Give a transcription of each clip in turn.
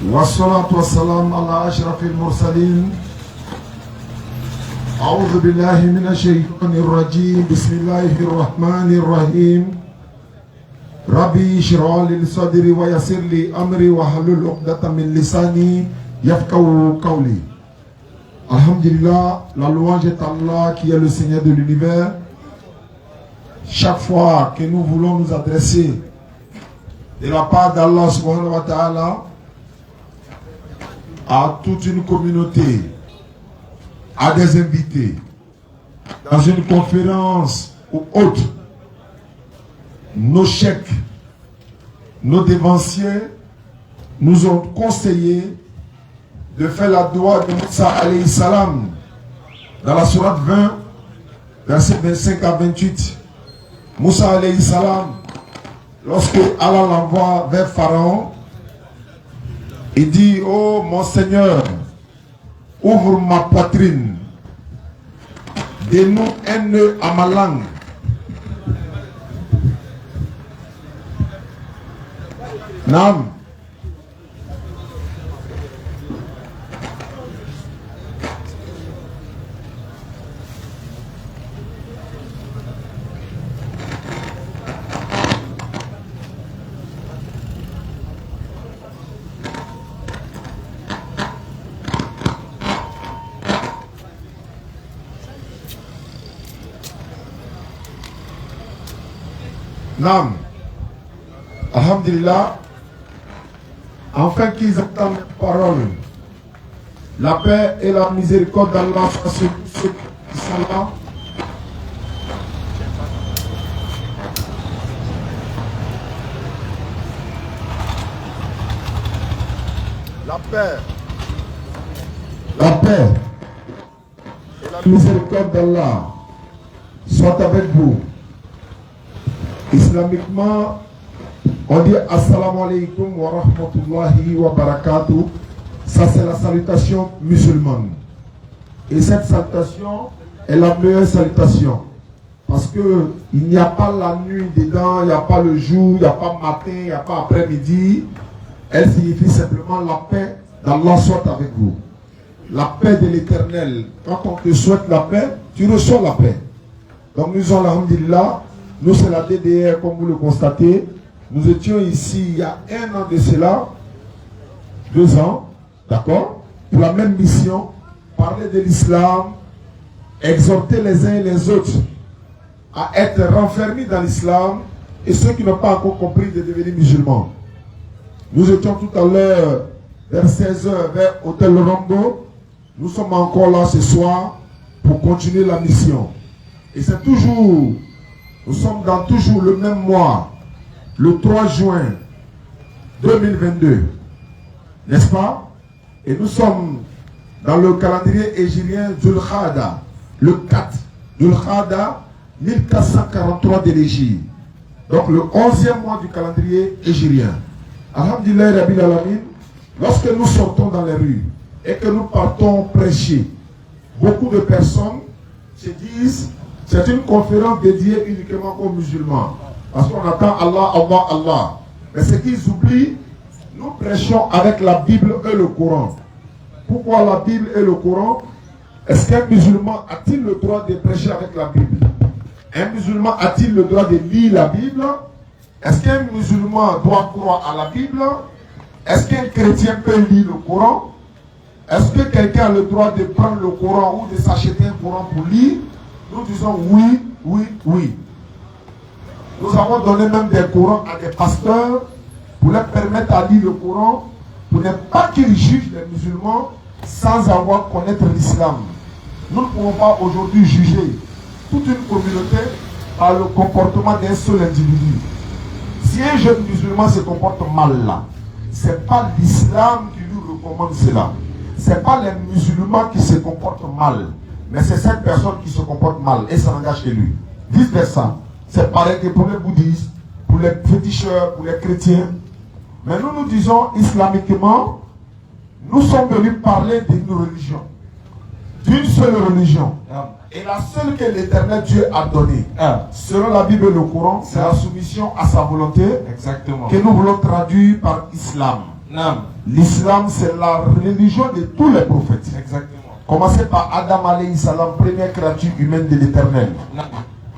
والصلاة والسلام على أشرف المرسلين. أعوذ بالله من الشيطان الرجيم. بسم الله الرحمن الرحيم. ربي اشرح لي صدري ويسر لي أمري واحلل عقدة من لساني يفقهوا قولي. Alhamdulillah, la louange est Allah qui est le Seigneur de l'univers. Chaque fois que nous voulons nous adresser de la part d'Allah subhanahu wa ta'ala à toute une communauté, à des invités, dans une conférence ou autre, nos cheikhs, nos dévanciers nous ont conseillé de faire la doua de Moussa alayhi salam dans la sourate 20, versets 25 à 28. Moussa alayhi salam, lorsque Allah l'envoie vers Pharaon, il dit: oh mon Seigneur, ouvre ma poitrine, dénoue un nœud à ma langue. Nam. Nam. Alhamdulillah. Enfin qu'ils entendent la parole. La paix et la miséricorde d'Allah soient sur ceux qui sont là. La paix. La paix et la miséricorde d'Allah soit avec vous. Islamiquement, on dit Assalamu alaikum wa rahmatullahi wa barakatuh. Ça, c'est la salutation musulmane. Et cette salutation est la meilleure salutation. Parce qu'il n'y a pas la nuit dedans, il n'y a pas le jour, il n'y a pas matin, il n'y a pas après-midi. Elle signifie simplement la paix d'Allah soit avec vous. La paix de l'éternel. Quand on te souhaite la paix, tu reçois la paix. Donc nous sommes, alhamdulillah, nous c'est la DDR comme vous le constatez. Nous étions ici il y a 1 an de cela, 2 ans, d'accord, pour la même mission, parler de l'islam, exhorter les uns et les autres à être renfermés dans l'islam et ceux qui n'ont pas encore compris de devenir musulmans. Nous étions tout à l'heure vers 16h vers Hôtel Rambo. Nous sommes encore là ce soir pour continuer la mission. Et c'est toujours, nous sommes dans toujours le même mois, le 3 juin 2022, n'est-ce pas? Et nous sommes dans le calendrier hégirien Dhul Khada, le 4 Dhul Khada 1443 de l'Hégire. Donc le 11e mois du calendrier hégirien. Alhamdulillah Rabbil Alamin, lorsque nous sortons dans les rues et que nous partons prêcher, beaucoup de personnes se disent c'est une conférence dédiée uniquement aux musulmans. Parce qu'on attend Allah, Allah, Allah. Mais ce qu'ils oublient, nous prêchons avec la Bible et le Coran. Pourquoi la Bible et le Coran? Est-ce qu'un musulman a-t-il le droit de prêcher avec la Bible? Un musulman a-t-il le droit de lire la Bible? Est-ce qu'un musulman doit croire à la Bible? Est-ce qu'un chrétien peut lire le Coran? Est-ce que quelqu'un a le droit de prendre le Coran ou de s'acheter un Coran pour lire? Nous disons oui, oui, oui. Nous avons donné même des Corans à des pasteurs pour leur permettre à lire le Coran, pour ne pas qu'ils jugent les musulmans sans avoir connaître l'islam. Nous ne pouvons pas aujourd'hui juger toute une communauté par le comportement d'un seul individu. Si un jeune musulman se comporte mal là, ce n'est pas l'islam qui lui recommande cela. Ce n'est pas les musulmans qui se comportent mal, mais c'est cette personne qui se comporte mal et ça n'engage que lui. Vice versa. C'est pareil que pour les bouddhistes, pour les féticheurs, pour les chrétiens. Mais nous nous disons islamiquement, nous sommes venus parler d'une religion. D'une seule religion. Et la seule que l'Éternel Dieu a donnée, selon la Bible et le Coran, c'est la soumission à sa volonté. Exactement. Que nous voulons traduire par islam. L'islam, c'est la religion de tous les prophètes. Exactement. Commencez par Adam alayhi salam, première créature humaine de l'Éternel.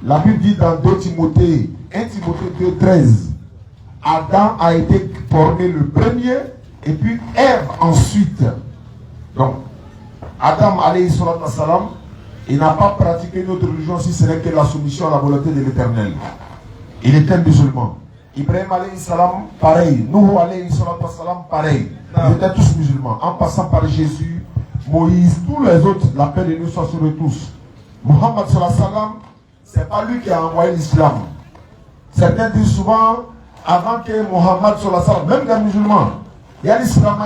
La Bible dit dans 2 Timothée, 1 Timothée 2, 13, Adam a été formé le premier et puis Ève ensuite. Donc, Adam alayhi salam, il n'a pas pratiqué notre religion si ce n'est que la soumission à la volonté de l'Éternel. Il était musulman. Ibrahim alayhi salam, pareil. Nuhu alayhi salam, pareil. Ils étaient tous musulmans. En passant par Jésus, Moïse, tous les autres, la paix de Dieu soit sur eux tous. Muhammad sallallahu alayhi wa sallam, c'est pas lui qui a envoyé l'islam. Certains disent souvent, avant que Muhammad sallallahu alayhi wa sallam, même les musulmans, il y a l'islam,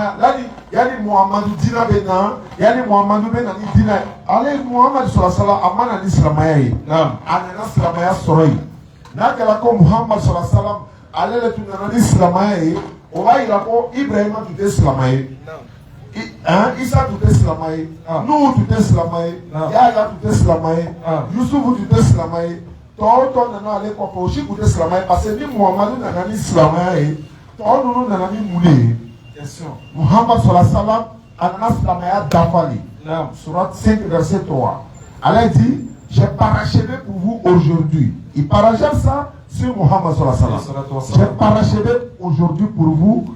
il y a les Muhammad Dina Bena, il y a les Muhammad Bena Dina. Allez, Muhammad sallallahu alayhi wa sallam, amana l'islam, anana l'islam, sorry. Nakala ko Muhammad sallallahu alayhi wa sallam, allez le tunana l'islam, on va y avoir Ibrahim tout l'islam. Isa tout eslamay, nous tout eslamay, Yaya tout eslamay, Youssouf tout eslamay, Toto nana ale kwa poshi tout eslamay, parce que ni Muhammad nana ni eslamay, Toto nous nana ni moulé. Muhammad sallallahu alayhi wa sallam, ananas eslamaya dafali. Surat 5 verset 3. Allah dit, j'ai parachevé pour vous aujourd'hui. Il parachève ça sur Muhammad sallallahu alayhi wa sallam. J'ai parachevé aujourd'hui pour vous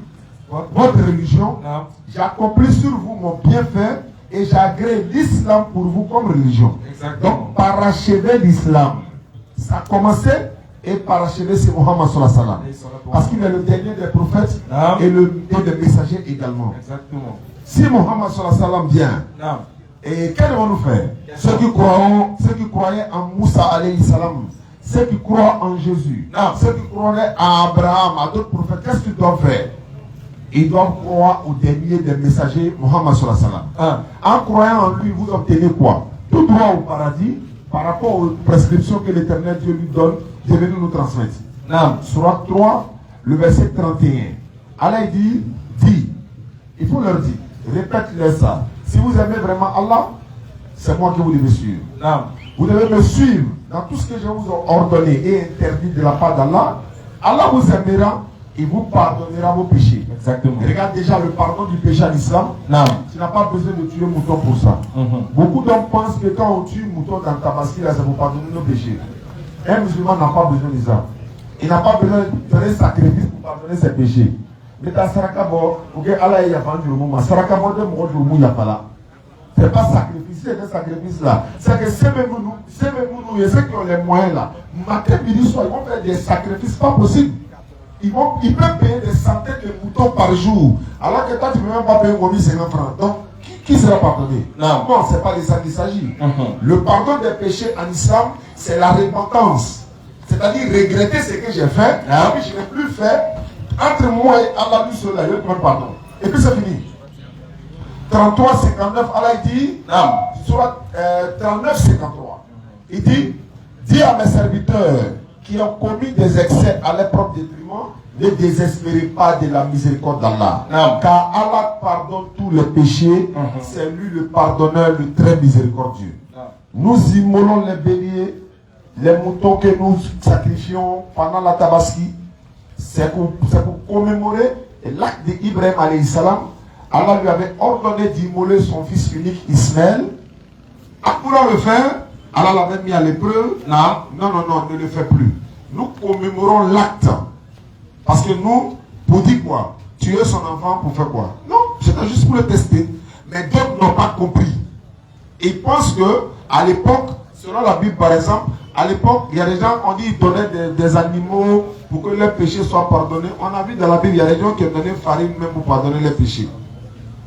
votre religion, j'accomplis sur vous mon bienfait et j'agrée l'islam pour vous comme religion. Exactement. Donc, parachever l'islam. Ça a commencé et parachever c'est Muhammad sallallahu alayhi wa sallam. Parce qu'il est le dernier des prophètes et le dernier des messagers également. Exactement. Si Muhammad sallallahu alayhi wa sallam vient, et qu'est-ce qu'on nous fait? Ceux qui croyaient en Moussa alayhi salam, ceux qui croient en Jésus, ceux qui croyaient en Abraham, à d'autres prophètes, qu'est-ce qu'ils doivent faire? Ils doivent croire au dernier des messagers, Muhammad sallallahu alayhi wa sallam. En croyant en lui, vous obtenez quoi? Tout droit au paradis par rapport aux prescriptions que l'Éternel Dieu lui donne, Dieu veut nous transmettre. Surat 3, le verset 31. Allah dit, il faut leur dire, répète-leur ça. Si vous aimez vraiment Allah, c'est moi que vous devez suivre. Vous devez me suivre dans tout ce que je vous ai ordonné et interdit de la part d'Allah. Allah vous aimera. Il vous pardonnera vos péchés. Exactement. Regarde déjà le pardon du péché en islam. Tu n'as pas besoin de tuer mouton pour ça. Beaucoup d'hommes pensent que quand on tue mouton dans ta bascule, ça vous pardonner nos péchés. Un musulman n'a pas besoin de ça. Il n'a pas besoin de faire un sacrifice pour pardonner ses péchés. Mais dans Sarakabo, Allah y a vendu le moment. Sarakabo de mon jour, il n'y a pas là. Ce n'est pas sacrifice, c'est un sacrifice là. C'est que c'est même nous, et ceux qui ont les moyens là. Matin, midi, soir, ils vont faire des sacrifices pas possibles. Ils peuvent payer des centaines de moutons par jour. Alors que toi, tu ne peux même pas payer 50 francs. Donc, qui sera pardonné? Non, ce n'est pas de ça qu'il s'agit. Le pardon des péchés en islam, c'est la repentance. C'est-à-dire regretter ce que j'ai fait, et puis je n'ai plus fait. Entre moi et Allah, lui seul, il demande pardon. Et puis c'est fini. 33, 59, Allah dit, soit 39, 53. Il dit, dis à mes serviteurs qui ont commis des excès à leur propre détriment, ne désespérez pas de la miséricorde d'Allah. Car Allah pardonne tous les péchés. C'est lui le pardonneur, le très miséricordieux. Nous immolons les béliers, les moutons que nous sacrifions pendant la tabaski. C'est pour commémorer l'acte d'Ibrahim alayhi salam. Allah lui avait ordonné d'immoler son fils unique Ismaël. Pour le faire, Allah l'avait mis à l'épreuve. Non, ne le fais plus. Nous commémorons l'acte. Parce que nous, pour dire quoi? Tuer son enfant pour faire quoi? Non, c'était juste pour le tester. Mais d'autres n'ont pas compris. Ils pensent que, à l'époque, selon la Bible par exemple, à l'époque, il y a des gens qui ont dit qu'ils donnaient des animaux pour que leurs péchés soient pardonnés. On a vu dans la Bible, il y a des gens qui ont donné farine même pour pardonner les péchés.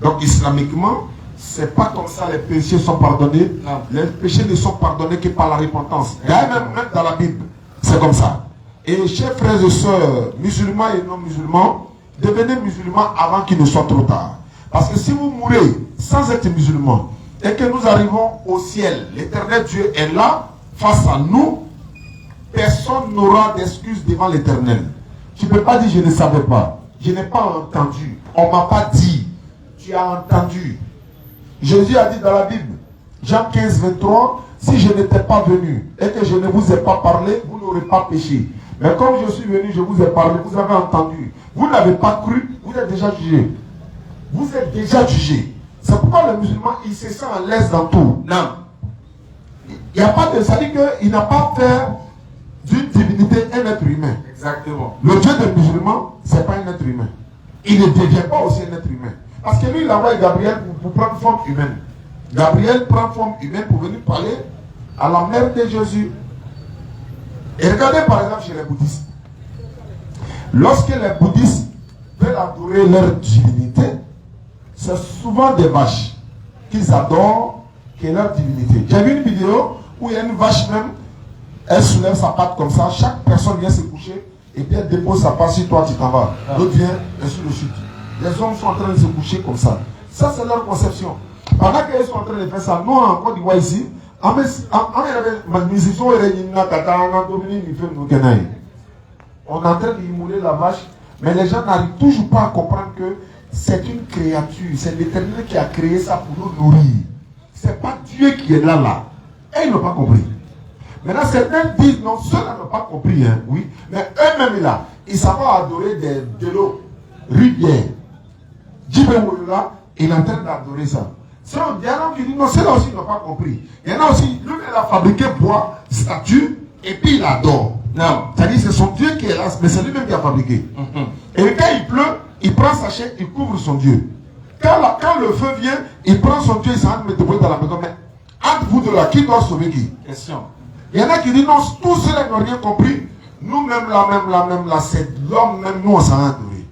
Donc, islamiquement, c'est pas comme ça les péchés sont pardonnés. Non. Les péchés ne sont pardonnés que par la repentance. Même dans la Bible, c'est comme ça. Et chers frères et sœurs, musulmans et non musulmans, devenez musulmans avant qu'il ne soit trop tard. Parce que si vous mourrez sans être musulman et que nous arrivons au ciel, l'Éternel Dieu est là, face à nous, personne n'aura d'excuses devant l'Éternel. Tu ne peux pas dire je ne savais pas, je n'ai pas entendu, on ne m'a pas dit. Tu as entendu. Jésus a dit dans la Bible, Jean 15, 23, si je n'étais pas venu et que je ne vous ai pas parlé, vous n'aurez pas péché. Mais comme je suis venu, je vous ai parlé, vous avez entendu. Vous n'avez pas cru, vous vous êtes déjà jugé. Vous êtes déjà jugé. C'est pourquoi le musulman, il se sent à l'aise dans tout. Non. Il n'y a pas de... Ça dit qu'il n'a pas fait d'une divinité un être humain. Exactement. Le Dieu des musulmans, ce n'est pas un être humain. Il ne devient pas aussi un être humain. Parce que lui, il envoie Gabriel pour prendre forme humaine. Gabriel prend forme humaine pour venir parler à la mère de Jésus. Et regardez par exemple chez les bouddhistes. Lorsque les bouddhistes veulent adorer leur divinité, c'est souvent des vaches qu'ils adorent, qui est leur divinité. J'ai vu une vidéo où il y a une vache même, elle soulève sa patte comme ça, chaque personne vient se coucher, et puis elle dépose sa patte sur toi, tu t'en vas. L'autre vient, et sur le chute. Les hommes sont en train de se coucher comme ça. Ça, c'est leur conception. Pendant qu'ils sont en train de faire ça, nous, en Côte d'Ivoire ici, on est en train d'immoler la vache, mais les gens n'arrivent toujours pas à comprendre que c'est une créature, c'est l'Éternel qui a créé ça pour nous nourrir. C'est pas Dieu qui est là. Et ils n'ont pas compris. Maintenant, certains disent, non, ceux-là n'ont pas compris, hein, oui, mais eux-mêmes là, ils savent adorer de l'eau, rivière. Là, il est en train d'adorer ça. Il y en a qui disent, non, ceux-là aussi n'ont pas compris. Il y en a aussi, lui, il a fabriqué bois, statue, et puis il adore. Non. C'est-à-dire c'est son Dieu qui est là, mais c'est lui-même qui a fabriqué. Et quand il pleut, il prend sa chaîne, il couvre son Dieu. Quand le feu vient, il prend son Dieu, il s'en met dans la maison. Mais entre vous deux là, qui doit sauver qui? Question. Il y en a qui disent non, tous ceux-là n'ont rien compris. Nous-mêmes là, c'est l'homme même, nous on s'en a adoré.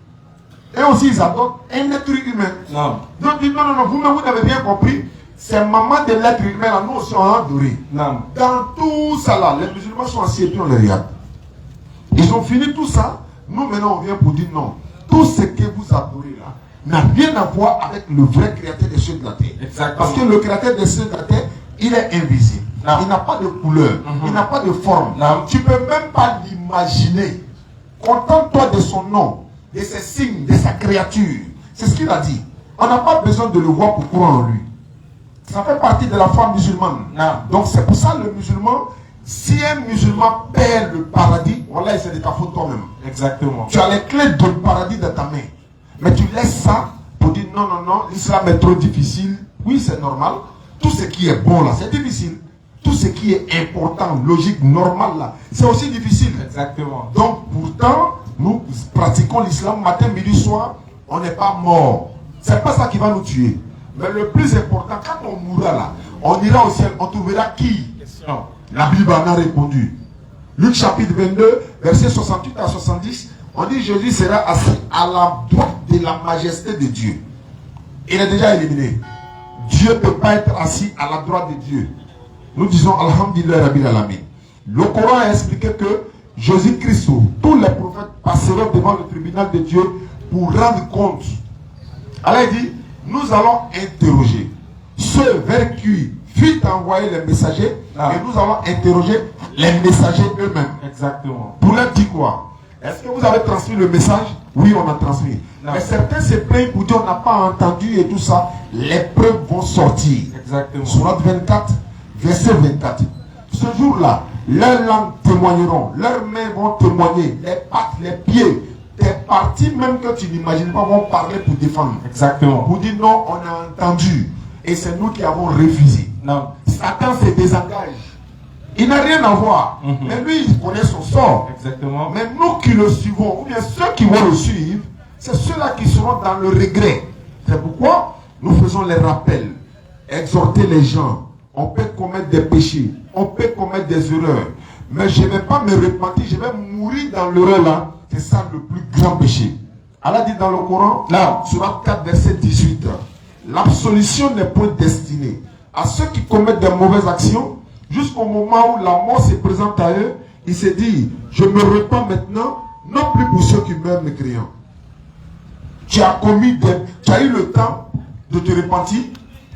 Et aussi ils adorent un être humain. Non. Donc ils disent non, vous-même vous n'avez bien compris. C'est maman de l'être humain là, nous aussi on a adoré. Non. Dans tout ça là, les musulmans sont assis et puis on les regarde. Ils ont fini tout ça. Nous maintenant on vient pour dire non. Tout ce que vous adorez là n'a rien à voir avec le vrai créateur des cieux de la terre. Exactement. Parce que le créateur des cieux de la terre, il est invisible. Non. Il n'a pas de couleur, il n'a pas de forme. Non. Tu ne peux même pas l'imaginer. Contente-toi de son nom, de ses signes, de sa créature. C'est ce qu'il a dit. On n'a pas besoin de le voir pour croire en lui. Ça fait partie de la foi musulmane. Non. Donc c'est pour ça le musulman, si un musulman perd le paradis, voilà, c'est de ta faute toi-même. Exactement. Tu as les clés du paradis dans ta main. Mais tu laisses ça pour dire non, l'islam est trop difficile. Oui, c'est normal. Tout ce qui est bon là, c'est difficile. Tout ce qui est important, logique, normal là, c'est aussi difficile. Exactement. Donc pourtant, nous pratiquons l'islam matin, midi, soir, on n'est pas mort. C'est pas ça qui va nous tuer. Mais le plus important, quand on mourra là, on ira au ciel, on trouvera qui? Question. La Bible en a répondu. Luc chapitre 22, versets 68 à 70, on dit Jésus sera assis à la droite de la majesté de Dieu. Il est déjà éliminé. Dieu ne peut pas être assis à la droite de Dieu. Nous disons Alhamdulillah Rabbil Alamin. Le Coran a expliqué que Jésus-Christ, tous les prophètes passeront devant le tribunal de Dieu pour rendre compte. Alors il dit, nous allons interroger ceux vers qui fut envoyé les messagers et nous allons interroger les messagers eux-mêmes. Exactement. Pour leur dire quoi? Est-ce que vous avez transmis le message? Oui, on a transmis. Non. Mais certains se plaignent pour dire on n'a pas entendu et tout ça. Les preuves vont sortir. Exactement. Sourate 24, verset 24. Ce jour-là, leurs langues témoigneront, leurs mains vont témoigner, les pattes, les pieds, tes parties même que tu n'imagines pas vont parler pour défendre. Exactement. Pour dire non, on a entendu. Et c'est nous qui avons refusé. Non. Satan se désengage. Il n'a rien à voir. Mais lui, il connaît son sort. Exactement. Mais nous qui le suivons, ou bien ceux qui vont le suivre, c'est ceux-là qui seront dans le regret. C'est pourquoi nous faisons les rappels, exhorter les gens. On peut commettre des péchés, on peut commettre des erreurs. Mais je ne vais pas me repentir, je vais mourir dans l'erreur là. C'est ça le plus grand péché. Allah dit dans le Coran, là, Sourate 4, verset 18, l'absolution n'est point destinée à ceux qui commettent des mauvaises actions. Jusqu'au moment où la mort se présente à eux, il se dit, je me repens maintenant, non plus pour ceux qui meurent mécréants. Tu as eu le temps de te repentir,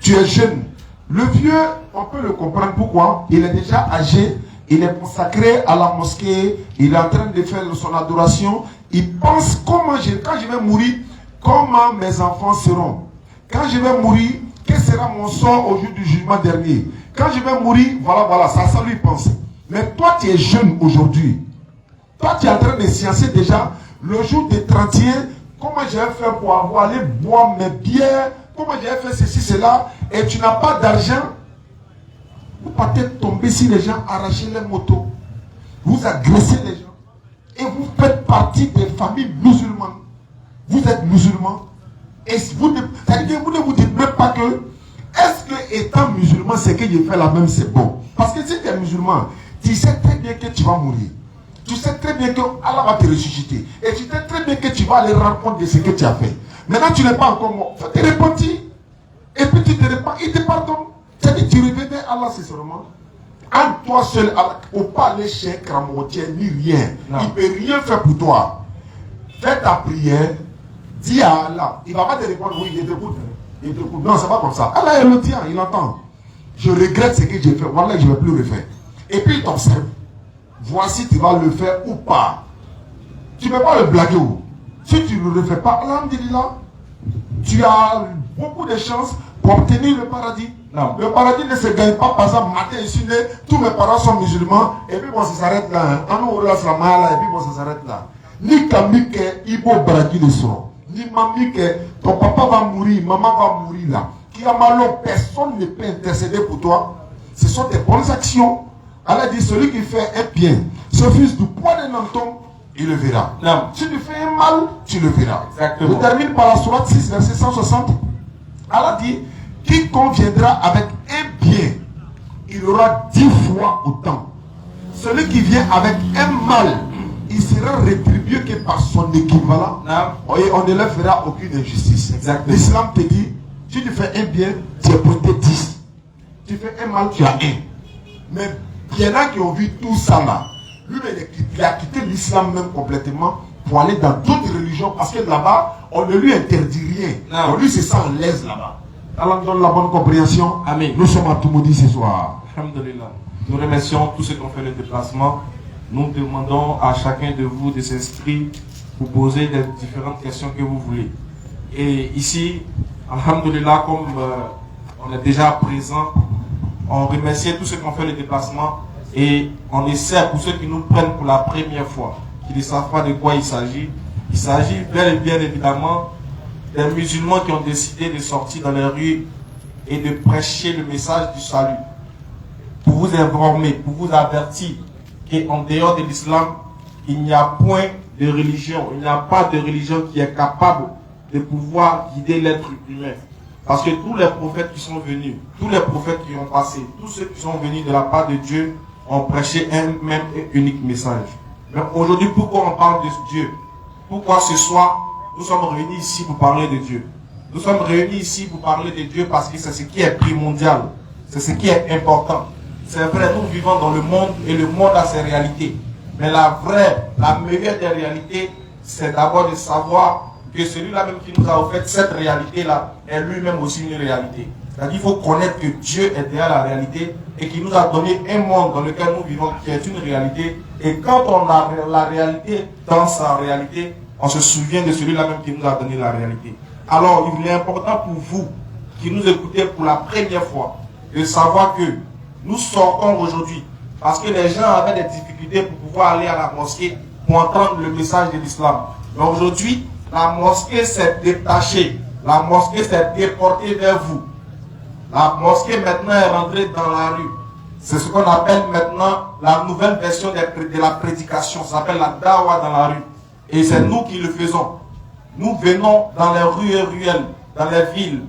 tu es jeune. Le vieux, on peut le comprendre pourquoi. Il est déjà âgé, il est consacré à la mosquée, il est en train de faire son adoration. Il pense quand je vais mourir, comment mes enfants seront. Quand je vais mourir, quel sera mon sort au jour du jugement dernier. Quand je vais mourir, voilà, ça lui pense. Mais toi, tu es jeune aujourd'hui. Toi, tu es en train de sciencer déjà le jour des 31, comment j'ai fait pour avoir aller boire mes bières, comment j'ai fait ceci, cela, et tu n'as pas d'argent, vous partez tomber sur les gens, arracher les motos, vous agressez les gens, et vous faites partie des familles musulmanes. Vous êtes musulmans, et vous ne vous dites même pas que, est-ce que étant musulman, c'est que je fais la même, c'est bon. Parce que si tu es musulman, tu sais très bien que tu vas mourir. Tu sais très bien que Allah va te ressusciter. Et tu sais très bien que tu vas aller rendre compte de ce que tu as fait. Maintenant, tu n'es pas encore mort. Tu te repentis. Et puis tu te repens. Il te pardonne. C'est-à-dire tu reviens vers Allah, c'est seulement. En toi seul, Allah, ou pas aller chez Kramotier, ni rien. Non. Il ne peut rien faire pour toi. Fais ta prière. Dis à Allah. Il ne va pas te répondre, oui, il t'écoute. Il t'écoute. Non, c'est pas comme ça. Allah, il le tient, il entend. Je regrette ce que j'ai fait. Voilà, je ne vais plus le faire. Et puis il t'observe. Voici, tu vas le faire ou pas. Tu ne peux pas le blaguer. Si tu ne le refais pas, alhamdulillah, tu as beaucoup de chances pour obtenir le paradis. Non. Le paradis ne se gagne pas par exemple, matin ici, tous mes parents sont musulmans, et puis bon, ça s'arrête là. Et puis bon, ça s'arrête là. Ni Kamike, Ibo Bragi le son. Ni Mamike, ton papa va mourir, maman va mourir là. Qui a malheur, personne ne peut intercéder pour toi. Ce sont tes bonnes actions. Allah dit, celui qui fait un bien, ce fils du poids d'un homme, il le verra. Non. Si tu fais un mal, tu le verras. Exactement. Je termine par la sourate 6, verset 160. Allah dit, quiconque viendra avec un bien, il aura 10 fois autant. Celui qui vient avec un mal, il sera rétribué que par son équivalent. Non. Et on ne leur fera aucune injustice. L'islam te dit, si tu fais un bien, tu es prêté 10. Tu fais un mal, tu as 1. Mais il y en a qui ont vu tout ça là. Lui, il a quitté l'islam même complètement pour aller dans d'autres religions parce que là-bas, on ne lui interdit rien. On lui se sent à l'aise là-bas. Allah nous donne la bonne compréhension. Amen. Nous sommes à Toumoudi ce soir. Alhamdulillah. Nous remercions tous ceux qui ont fait le déplacement. Nous demandons à chacun de vous de s'inscrire pour poser les différentes questions que vous voulez. Et ici, alhamdulillah, comme on est déjà présent, on remercie tous ceux qui ont fait le déplacement et on essaie pour ceux qui nous prennent pour la première fois, qui ne savent pas de quoi il s'agit. Il s'agit bien évidemment des musulmans qui ont décidé de sortir dans les rues et de prêcher le message du salut. Pour vous informer, pour vous avertir qu'en dehors de l'islam, il n'y a point de religion, il n'y a pas de religion qui est capable de pouvoir guider l'être humain. Parce que tous les prophètes qui sont venus, tous les prophètes qui ont passé, tous ceux qui sont venus de la part de Dieu ont prêché un même et unique message. Mais aujourd'hui, pourquoi on parle de Dieu? Pourquoi ce soir, nous sommes réunis ici pour parler de Dieu? Nous sommes réunis ici pour parler de Dieu parce que c'est ce qui est primordial. C'est ce qui est important. C'est vrai, nous vivons dans le monde et le monde a ses réalités. Mais la meilleure des réalités, c'est d'abord de savoir que celui-là même qui nous a offert cette réalité-là est lui-même aussi une réalité. C'est-à-dire qu'il faut connaître que Dieu est derrière la réalité et qu'il nous a donné un monde dans lequel nous vivons qui est une réalité. Et quand on a la réalité dans sa réalité, on se souvient de celui-là même qui nous a donné la réalité. Alors, il est important pour vous qui nous écoutez pour la première fois de savoir que nous sortons aujourd'hui parce que les gens avaient des difficultés pour pouvoir aller à la mosquée pour entendre le message de l'islam. Mais aujourd'hui, la mosquée s'est détachée. La mosquée s'est déportée vers vous. La mosquée maintenant est rentrée dans la rue. C'est ce qu'on appelle maintenant la nouvelle version de la prédication. Ça s'appelle la dawa dans la rue. Et c'est nous qui le faisons. Nous venons dans les rues et ruelles, dans les villes,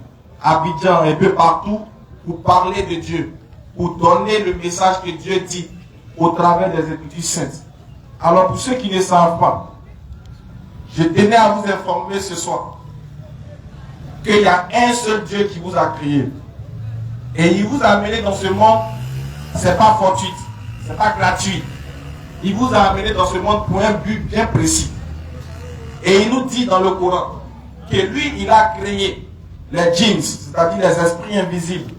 Abidjan et peu partout, pour parler de Dieu, pour donner le message que Dieu dit au travers des Écritures saintes. Alors pour ceux qui ne savent pas, je tenais à vous informer ce soir qu'il y a un seul Dieu qui vous a créé. Et il vous a amené dans ce monde, c'est pas fortuit, c'est pas gratuit. Il vous a amené dans ce monde pour un but bien précis. Et il nous dit dans le Coran que lui, il a créé les djinns, c'est-à-dire les esprits invisibles,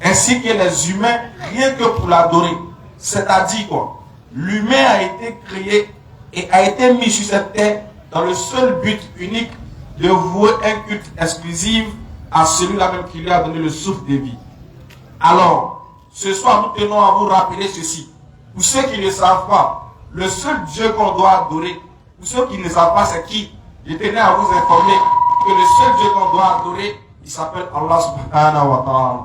ainsi que les humains, rien que pour l'adorer. C'est-à-dire quoi? L'humain a été créé et a été mis sur cette terre dans le seul but unique de vouer un culte exclusif à celui-là même qui lui a donné le souffle de vie. Alors, ce soir, nous tenons à vous rappeler ceci. Pour ceux qui ne savent pas, le seul Dieu qu'on doit adorer, pour ceux qui ne savent pas c'est qui, je tenais à vous informer que le seul Dieu qu'on doit adorer, il s'appelle Allah subhanahu wa ta'ala.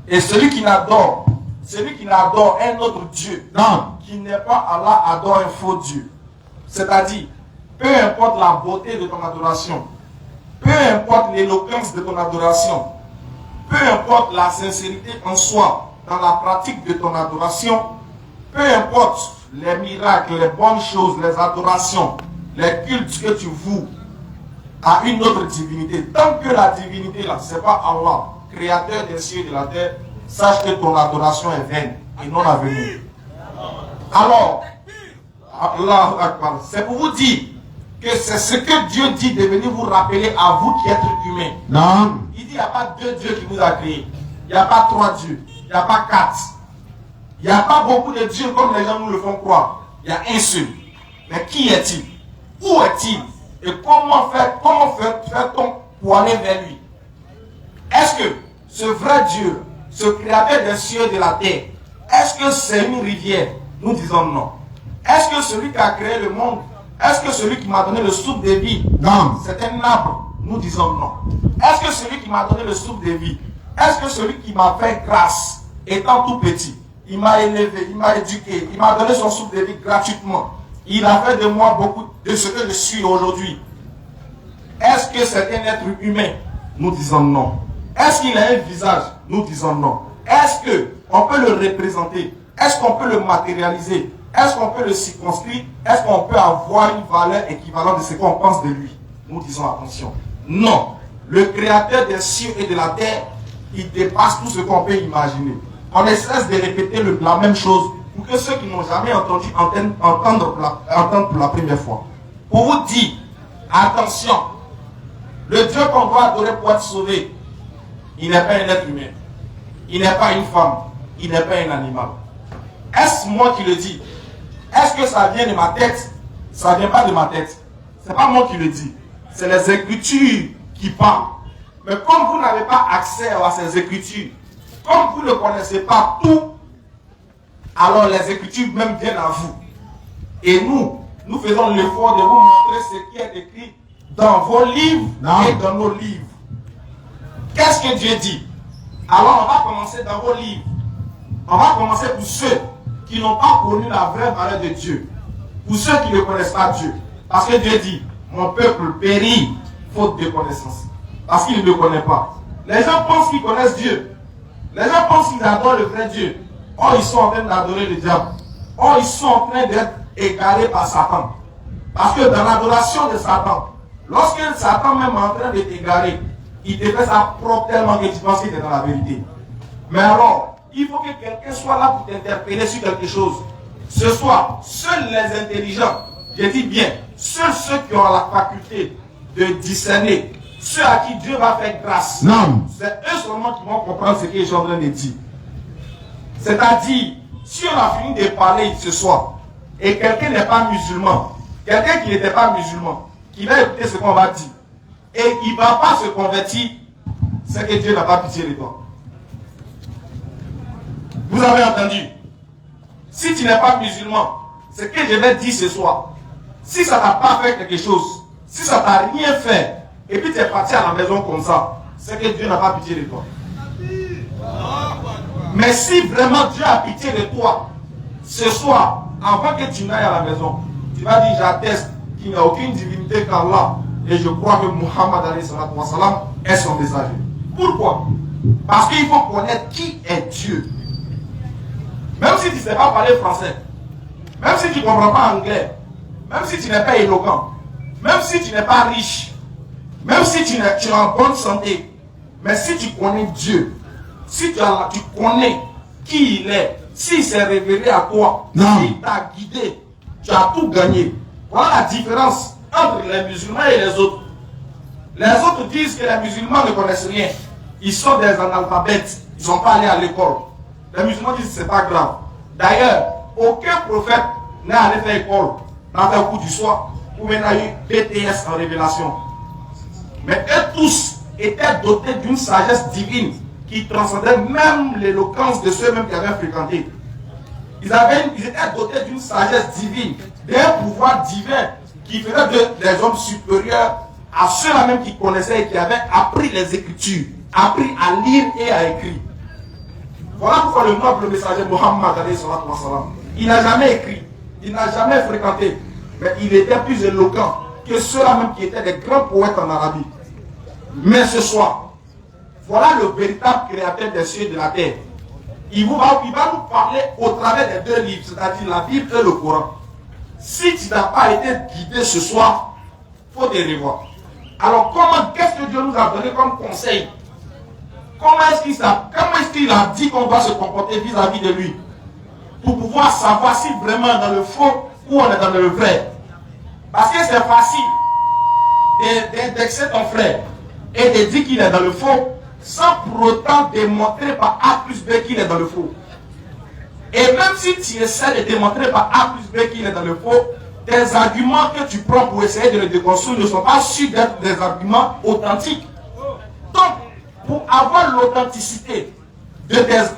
Et celui qui n'adore un autre Dieu, qui n'est pas Allah, adore un faux Dieu. C'est-à-dire, peu importe la beauté de ton adoration, peu importe l'éloquence de ton adoration, peu importe la sincérité en soi dans la pratique de ton adoration, peu importe les miracles, les bonnes choses, les adorations, les cultes que tu voues à une autre divinité, tant que la divinité là, c'est pas Allah, créateur des cieux et de la terre, sache que ton adoration est vaine et non avenue. Alors, Allahu Akbar, c'est pour vous dire que c'est ce que Dieu dit de venir vous rappeler à vous qui êtes humains. Non. Il dit il n'y a pas deux dieux qui vous a créé. Il n'y a pas trois dieux. Il n'y a pas quatre. Il n'y a pas beaucoup de dieux comme les gens nous le font croire. Il y a un seul. Mais qui est-il? Où est-il? Et comment fait-on pour aller vers lui? Est-ce que ce vrai Dieu, ce créateur des cieux et de la terre, est-ce que c'est une rivière? Nous disons non. Est-ce que celui qui a créé le monde, est-ce que celui qui m'a donné le souffle de vie, c'est un arbre? Nous disons non. Est-ce que celui qui m'a donné le souffle de vie, est-ce que celui qui m'a fait grâce, étant tout petit, il m'a élevé, il m'a éduqué, il m'a donné son souffle de vie gratuitement, il a fait de moi beaucoup de ce que je suis aujourd'hui. Est-ce que c'est un être humain? Nous disons non. Est-ce qu'il a un visage? Nous disons non. Est-ce qu'on peut le représenter? Est-ce qu'on peut le matérialiser? Est-ce qu'on peut le circonscrire? Est-ce qu'on peut avoir une valeur équivalente de ce qu'on pense de lui? Nous disons attention. Non. Le créateur des cieux et de la terre, il dépasse tout ce qu'on peut imaginer. On ne cesse de répéter la même chose pour que ceux qui n'ont jamais entendu entendre pour la première fois. Pour vous dire, attention, le Dieu qu'on doit adorer pour être sauvé, il n'est pas un être humain. Il n'est pas une femme. Il n'est pas un animal. Est-ce moi qui le dis? Est-ce que ça vient de ma tête? Ça ne vient pas de ma tête. Ce n'est pas moi qui le dis. C'est les Écritures qui parlent. Mais comme vous n'avez pas accès à ces Écritures, comme vous ne connaissez pas tout, alors les Écritures même viennent à vous. Et nous faisons l'effort de vous montrer ce qui est écrit dans vos livres et dans nos livres. Qu'est-ce que Dieu dit? Alors on va commencer dans vos livres. On va commencer pour ceux qui n'ont pas connu la vraie valeur de Dieu. Pour ceux qui ne connaissent pas Dieu. Parce que Dieu dit, mon peuple périt faute de connaissance. Parce qu'il ne me connaît pas. Les gens pensent qu'ils connaissent Dieu. Les gens pensent qu'ils adorent le vrai Dieu. Or, ils sont en train d'adorer le diable. Or, ils sont en train d'être égarés par Satan. Parce que dans l'adoration de Satan, lorsque Satan même est en train de t'égarer, il te fait ça propre tellement que tu penses qu'il est dans la vérité. Mais alors, il faut que quelqu'un soit là pour t'interpeller sur quelque chose. Ce soir, seuls les intelligents, je dis bien, seuls ceux qui ont la faculté de discerner, ceux à qui Dieu va faire grâce, c'est eux seulement qui vont comprendre ce que je suis en train de dire. C'est-à-dire, si on a fini de parler ce soir, et quelqu'un n'est pas musulman, quelqu'un qui n'était pas musulman, qui va écouter ce qu'on va dire, et il ne va pas se convertir, c'est que Dieu n'a pas pitié de toi. Vous avez entendu? Si tu n'es pas musulman, ce que je vais dire ce soir, si ça n'a pas fait quelque chose, si ça t'a rien fait, et puis tu es parti à la maison comme ça, c'est que Dieu n'a pas pitié de toi. Mais si vraiment Dieu a pitié de toi, ce soir, avant que tu n'ailles à la maison, tu vas dire, j'atteste qu'il n'y a aucune divinité qu'Allah, et je crois que Muhammad est son messager. Pourquoi? Parce qu'il faut connaître qui est Dieu. Même si tu ne sais pas parler français, même si tu ne comprends pas anglais, même si tu n'es pas éloquent, même si tu n'es pas riche, même si tu es en bonne santé, mais si tu connais Dieu, si tu connais qui il est, s'il s'est révélé à toi, s'il t'a guidé, tu as tout gagné. Voilà la différence entre les musulmans et les autres. Les autres disent que les musulmans ne connaissent rien. Ils sont des analphabètes. Ils ne sont pas allés à l'école. Les musulmans disent que ce n'est pas grave. D'ailleurs, aucun prophète n'est allé faire école dans un coup du soir ou même a eu BTS en révélation. Mais eux tous étaient dotés d'une sagesse divine qui transcendait même l'éloquence de ceux-mêmes qui avaient fréquenté. Ils étaient dotés d'une sagesse divine, d'un pouvoir divin qui faisaient des hommes supérieurs à ceux-là même qui connaissaient et qui avaient appris les Écritures, appris à lire et à écrire. Voilà pourquoi le noble messager Mohammed, il n'a jamais écrit, il n'a jamais fréquenté, mais il était plus éloquent que ceux-là même qui étaient des grands poètes en Arabie. Mais ce soir, voilà le véritable créateur des cieux et de la terre. Il va nous parler au travers des deux livres, c'est-à-dire la Bible et le Coran. Si tu n'as pas été guidé ce soir, il faut te revoir. Alors qu'est-ce que Dieu nous a donné comme conseil? Comment est-ce qu'il a dit qu'on doit se comporter vis-à-vis de lui? Pour pouvoir savoir si vraiment dans le faux ou on est dans le vrai. Parce que c'est facile d'indexer ton frère et de dire qu'il est dans le faux sans pour autant démontrer par A plus B qu'il est dans le faux. Et même si tu essaies de démontrer par A plus B qu'il est dans le faux, tes arguments que tu prends pour essayer de le déconstruire ne sont pas sûrs d'être des arguments authentiques. Donc, pour avoir l'authenticité,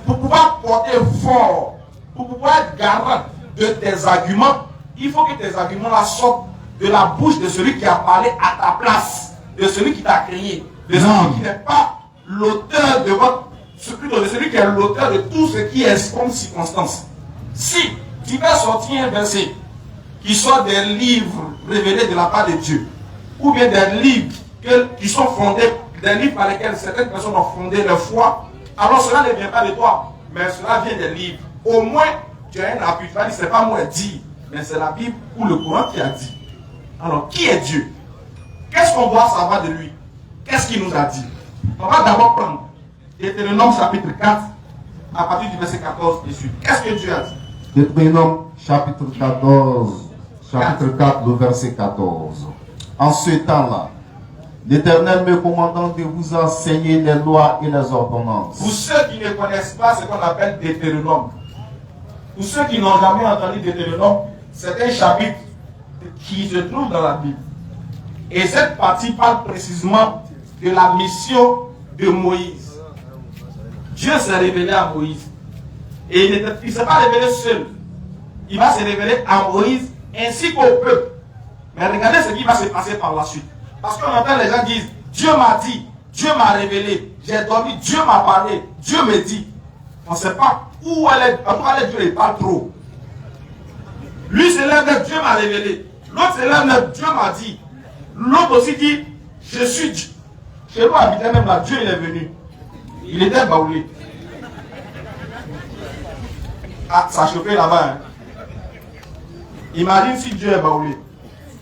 pour pouvoir porter fort, pour pouvoir être garant de tes arguments, il faut que tes arguments sortent de la bouche de celui qui a parlé à ta place, de celui qui t'a créé, de celui qui n'est pas l'auteur de de celui qui est l'auteur de tout ce qui est comme circonstance. Si tu vas sortir un verset qui soit des livres révélés de la part de Dieu, ou bien des livres qui sont fondés, des livres par lesquels certaines personnes ont fondé leur foi, alors cela ne vient pas de toi, mais cela vient des livres. Au moins, tu as un appui. Tu vas dire, c'est pas moi dit, mais c'est la Bible ou le Coran qui a dit. Alors, qui est Dieu? Qu'est-ce qu'on doit savoir de lui? Qu'est-ce qu'il nous a dit? On va d'abord prendre Deutéronome chapitre 4, à partir du verset 14 et suite. Qu'est-ce que Dieu a dit? Deutéronome chapitre 14, chapitre 4, le verset 14. En ce temps-là, l'Éternel me commandant de vous enseigner les lois et les ordonnances. Pour ceux qui ne connaissent pas ce qu'on appelle Deutéronome, pour ceux qui n'ont jamais entendu Deutéronome, c'est un chapitre qui se trouve dans la Bible. Et cette partie parle précisément de la mission de Moïse. Dieu s'est révélé à Moïse. Et il ne s'est pas révélé seul. Il va se révéler à Moïse ainsi qu'au peuple. Mais regardez ce qui va se passer par la suite. Parce qu'on entend les gens dire, Dieu m'a dit, Dieu m'a révélé, j'ai dormi, Dieu m'a parlé, Dieu me dit. On ne sait pas où elle est. En tout cas, Dieu ne parle trop. Lui se lève, Dieu m'a révélé. L'autre se lève, Dieu m'a dit. L'autre aussi dit, je suis Dieu. Chez nous, habitait même là, Dieu il est venu. Il était baoulé. Ah, ça chauffait là-bas. Hein. Imagine si Dieu est baoulé.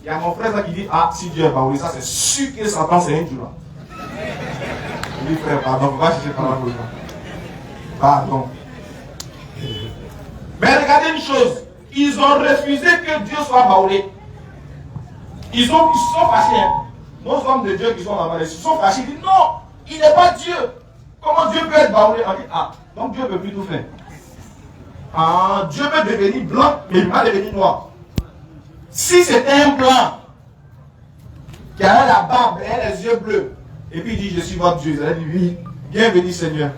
Il y a mon frère qui dit, ah, si Dieu est baoulé, ça c'est sûr que Satan c'est un Dieu là. Il dit, frère, pardon, va chercher par là. Pardon. Mais regardez une chose. Ils ont refusé que Dieu soit baoulé. Ils se sont fâchés. Hein. Nos hommes de Dieu qui sont là-bas, ils se sont fâchés. Ils disent non, il n'est pas Dieu. Comment Dieu peut être baoulé? On dit, ah, donc Dieu ne peut plus tout faire. Ah, Dieu peut devenir blanc, mais il ne peut pas devenir noir. Si c'était un blanc qui avait la barbe et les yeux bleus, et puis il dit, je suis votre Dieu, il a dit, oui, bienvenue Seigneur.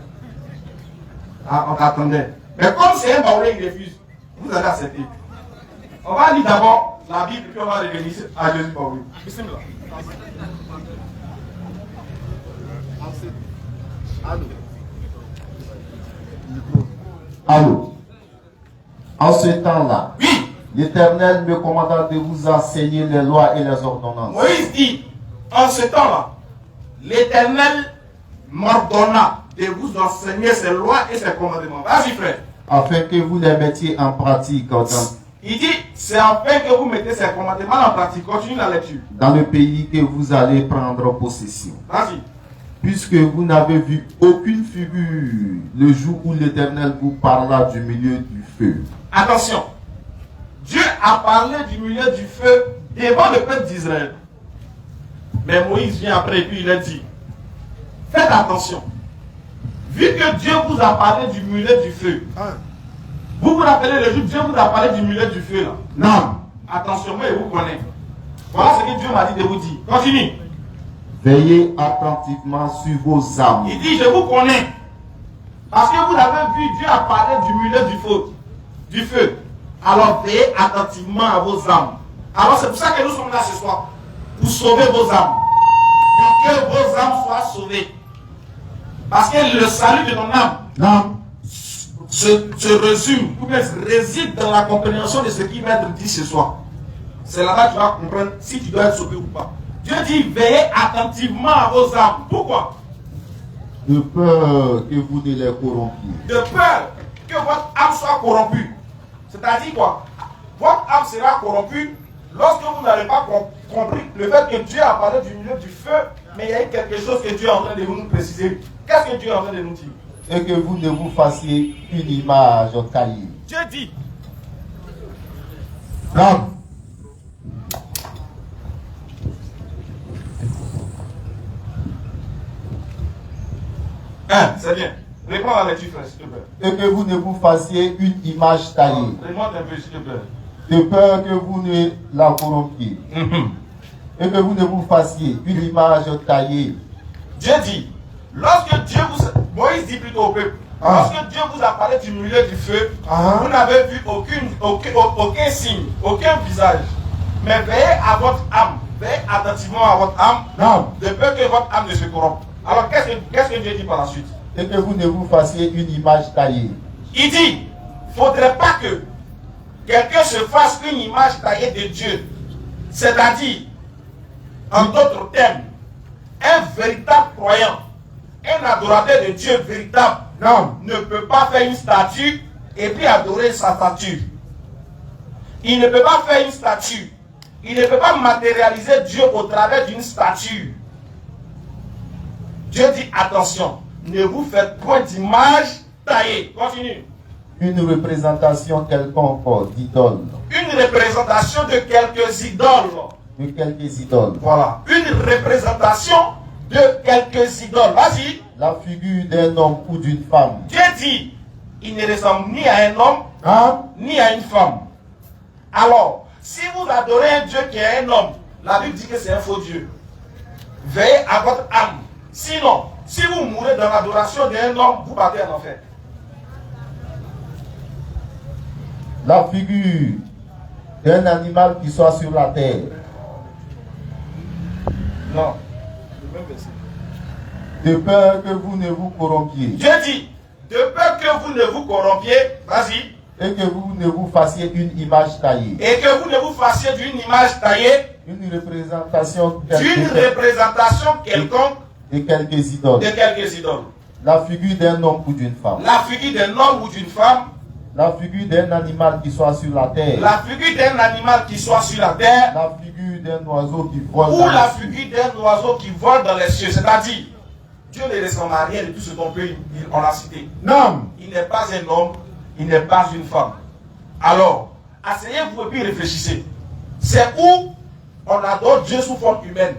Ah, on t'attendait. Mais comme c'est un baoulé, il refuse. Vous allez accepter. On va lire d'abord la Bible, puis on va revenir à Jésus baoulé. Bismillah. Allô. En ce temps-là, Oui. l'Éternel me commanda de vous enseigner les lois et les ordonnances. Moïse dit, en ce temps-là, l'Éternel m'ordonna de vous enseigner ses lois et ses commandements. Vas-y frère. Afin que vous les mettiez en pratique Il dit, c'est afin que vous mettez ces commandements en pratique. Continue la lecture. dans le pays que vous allez prendre possession. Vas-y. Puisque vous n'avez vu aucune figure le jour où l'Éternel vous parla du milieu du feu. Attention. Dieu a parlé du milieu du feu devant le peuple d'Israël. Mais Moïse vient après et puis il a dit, faites attention. Vu que Dieu vous a parlé du milieu du feu, vous vous rappelez le jour où Dieu vous a parlé du milieu du feu là? Non. Attention, moi je vous connais. Voilà ce que Dieu m'a dit de vous dire. Continue. Veillez attentivement sur vos âmes. Il dit, je vous connais. Parce que vous avez vu, Dieu a parlé du milieu du feu. Alors veillez attentivement à vos âmes. Alors c'est pour ça que nous sommes là ce soir. Pour sauver vos âmes. Pour que vos âmes soient sauvées. Parce que le salut de ton âme se résume, ou bien réside dans la compréhension de ce qui va être dit ce soir. C'est là-bas que tu vas comprendre si tu dois être sauvé ou pas. Dieu dit veillez attentivement à vos âmes. Pourquoi? De peur que vous ne les corrompiez. De peur que votre âme soit corrompue. C'est-à-dire quoi? Votre âme sera corrompue lorsque vous n'avez pas compris le fait que Dieu a parlé du milieu du feu, mais il y a quelque chose que Dieu est en train de nous préciser. Qu'est-ce que Dieu est en train de nous dire? Et que vous ne vous fassiez une image taillée. Dieu dit. Non. C'est bien. Réponds à la lecture, frère, s'il te plaît. Et que vous ne vous fassiez une image taillée. Remonte un peu, s'il te plaît. De peur que vous ne la corrompiez. Et que vous ne vous fassiez une image taillée. Dieu dit, lorsque Dieu vous... Moïse dit plutôt au peuple, lorsque Dieu vous a parlé du milieu du feu, vous n'avez vu aucun signe, aucun visage. Mais veillez à votre âme, veillez attentivement à votre âme, de peur que votre âme ne se corrompe. Alors qu'est-ce que Dieu dit par la suite? Et que vous ne vous fassiez une image taillée. Il dit, il ne faudrait pas que quelqu'un se fasse une image taillée de Dieu. C'est-à-dire, en d'autres termes, un véritable croyant, un adorateur de Dieu véritable, ne peut pas faire une statue et puis adorer sa statue. Il ne peut pas faire une statue. Il ne peut pas matérialiser Dieu au travers d'une statue. Dieu dit attention, ne vous faites point d'image taillée. Continue. Une représentation quelconque d'idole. Une représentation de quelques idoles. De quelques idoles. Voilà. Une représentation de quelques idoles. Vas-y. La figure d'un homme ou d'une femme. Dieu dit, il ne ressemble ni à un homme, ni à une femme. Alors, si vous adorez un Dieu qui est un homme, la Bible dit que c'est un faux Dieu. Veillez à votre âme. Sinon, si vous mourrez dans l'adoration d'un homme, vous partez en enfer. La figure d'un animal qui soit sur la terre. Non. De peur que vous ne vous corrompiez. Dieu dit, de peur que vous ne vous corrompiez, vas-y. Et que vous ne vous fassiez une image taillée. Et que vous ne vous fassiez d'une image taillée. Une représentation quelconque. De quelques idoles. De quelques idoles. La figure d'un homme ou d'une femme. La figure d'un homme ou d'une femme. La figure d'un animal qui soit sur la terre. La figure d'un animal qui soit sur la terre. La figure d'un oiseau qui vole. Ou la figure d'un oiseau qui vole dans les cieux. C'est-à-dire, Dieu ne ressemble à rien de tout ce qu'on peut on l'a cité. Non. Il n'est pas un homme, il n'est pas une femme. Alors, asseyez-vous et puis réfléchissez. C'est où on adore Dieu sous forme humaine.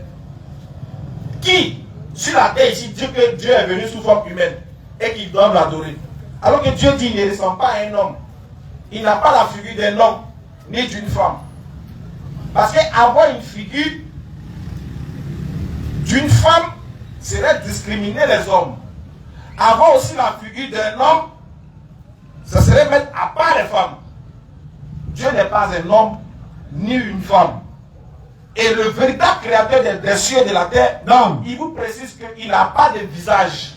Qui, sur la terre ici, dit que Dieu est venu sous forme humaine et qu'il doit l'adorer. Alors que Dieu dit qu'il ne ressemble pas à un homme. Il n'a pas la figure d'un homme ni d'une femme. Parce qu'avoir une figure d'une femme serait discriminer les hommes. Avoir aussi la figure d'un homme, ça serait mettre à part les femmes. Dieu n'est pas un homme ni une femme. Et le véritable créateur des cieux et de la terre, il vous précise qu'il n'a pas de visage.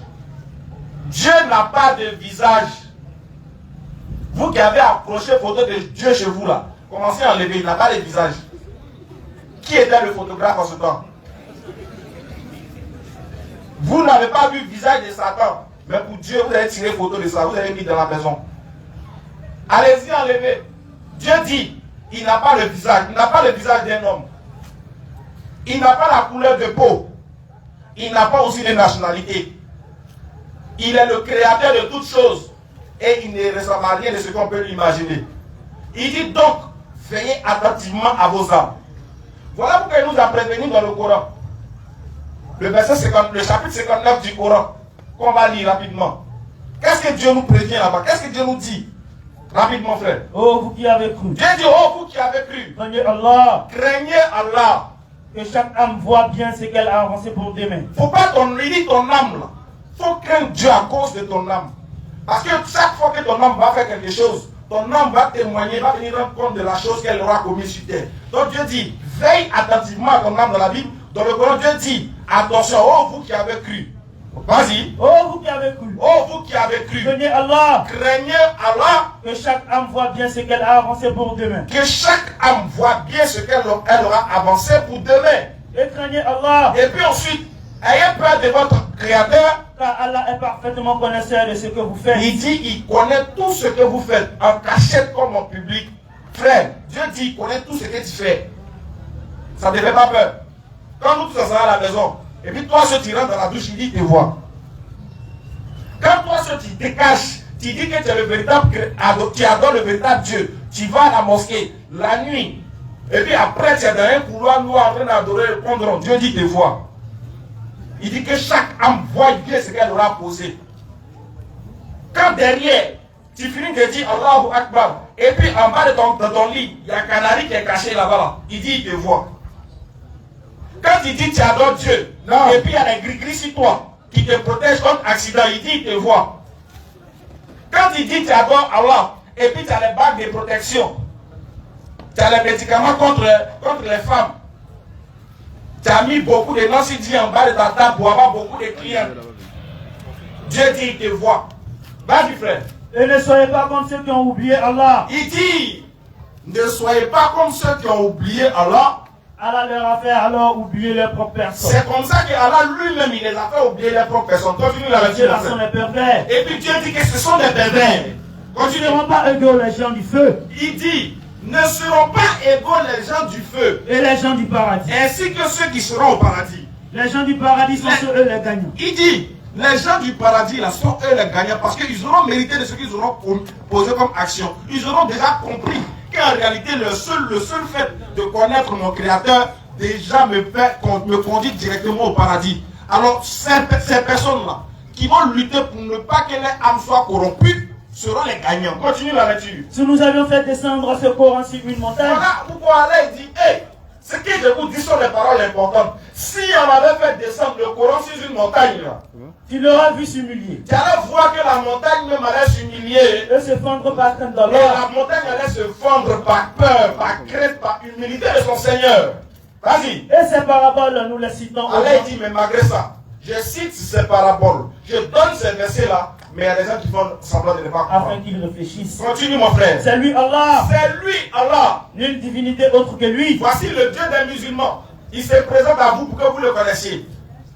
Dieu n'a pas de visage. Vous qui avez accroché photo de Dieu chez vous là, commencez à enlever, il n'a pas de visage. Qui était le photographe en ce temps? Vous n'avez pas vu le visage de Satan, mais pour Dieu, vous avez tiré photo de ça, vous avez mis dans la maison. Allez-y, enlevez. Dieu dit, il n'a pas le visage, il n'a pas le visage d'un homme. Il n'a pas la couleur de peau. Il n'a pas aussi de nationalité. Il est le créateur de toutes choses. Et il ne ressemble à rien de ce qu'on peut l'imaginer. Il dit donc, veillez attentivement à vos âmes. Voilà pourquoi il nous a prévenus dans le Coran. Le chapitre 59 du Coran, qu'on va lire rapidement. Qu'est-ce que Dieu nous prévient là-bas? Qu'est-ce que Dieu nous dit? Rapidement, frère. Oh, vous qui avez cru. Dieu dit, oh, vous qui avez cru. Craignez Allah. Craignez Allah. Que chaque âme voit bien ce qu'elle a avancé pour demain. Faut pas ton âme là. Faut craindre Dieu à cause de ton âme. Parce que chaque fois que ton âme va faire quelque chose, ton âme va témoigner, va venir rendre compte de la chose qu'elle aura commise sur terre. Donc Dieu dit, veille attentivement à ton âme dans la Bible. Dans le Coran, Dieu dit, attention, oh vous qui avez cru. Vas-y. Oh, vous qui avez cru. Oh vous qui avez cru. Craignez Allah. Craignez Allah. Que chaque âme voit bien ce qu'elle a avancé pour demain. Que chaque âme voit bien ce qu'elle aura avancé pour demain. Et craignez Allah. Et puis ensuite, ayez peur de votre Créateur. Car Allah est parfaitement connaisseur de ce que vous faites. Il dit, il connaît tout ce que vous faites, en cachette comme en public. Frère, Dieu dit, il connaît tout ce que tu fais. Ça ne te fait pas peur. Quand nous tous ensemble à la maison, et puis toi, ceux qui rentrent dans la douche, il dit, il te voit. Quand toi, ceux qui te cachent, tu dis que tu es le véritable, tu adores le véritable Dieu. Tu vas à la mosquée, la nuit, et puis après, tu es dans un couloir noir en train d'adorer le condron. Dieu dit, il te voit. Il dit que chaque âme voit bien ce qu'elle aura posé. Quand derrière, tu finis de dire Allahu Akbar, et puis en bas de ton lit, il y a un canari qui est caché là-bas. Là. Il dit, il te voit. Quand il dit tu adores Dieu, non. Et puis il y a des gris-gris sur toi qui te protègent contre accident, il dit, il te voit. Quand il dit tu adores Allah, et puis tu as les bagues de protection, tu as les médicaments contre les femmes. Tu as mis beaucoup de non-sidis en bas de ta table pour avoir beaucoup de clients. Dieu dit, il te voit. Vas-y frère. Et ne soyez pas comme ceux qui ont oublié Allah. Il dit, ne soyez pas comme ceux qui ont oublié Allah. Allah leur a fait alors oublier leurs propres personnes. C'est comme ça que Allah lui-même, il les a fait oublier leurs propres personnes. Continue la lecture. Ce sont les pervers. Et puis Dieu dit que ce sont des pervers. Ils ne seront pas égaux les gens du feu. Il dit, ne seront pas égaux les gens du feu. Et les gens du paradis. Ainsi que ceux qui seront au paradis. Les gens du paradis sont eux les gagnants. Il dit, les gens du paradis là sont eux les gagnants parce qu'ils auront mérité de ce qu'ils auront posé comme action. Ils auront déjà compris qu'en réalité le seul fait de connaître mon Créateur déjà me conduit directement au paradis. Alors ces personnes-là qui vont lutter pour ne pas que les âmes soient corrompues seront les gagnants. Continue la lecture. Si nous avions fait descendre ce Coran sur une montagne. Voilà pourquoi Allah dit, hey, ce que je vous dis sont les paroles importantes. Si on avait fait descendre le Coran sur une montagne là, tu l'auras vu s'humilier. tu allais voir que la montagne même allait s'humilier. Et se fendre par crainte Et d'Allah. la montagne allait se fendre par peur, par crainte, par humilité de son Seigneur. Vas-y. Et ces paraboles, nous les citons. Allah dit, mais malgré ça, je cite ces paraboles. Je donne ces versets-là, mais il y a des gens qui font semblant de ne pas comprendre. Afin qu'ils réfléchissent. Continue mon frère. C'est lui Allah. C'est lui Allah. Nulle divinité autre que lui. Voici le Dieu des musulmans. Il se présente à vous pour que vous le connaissiez.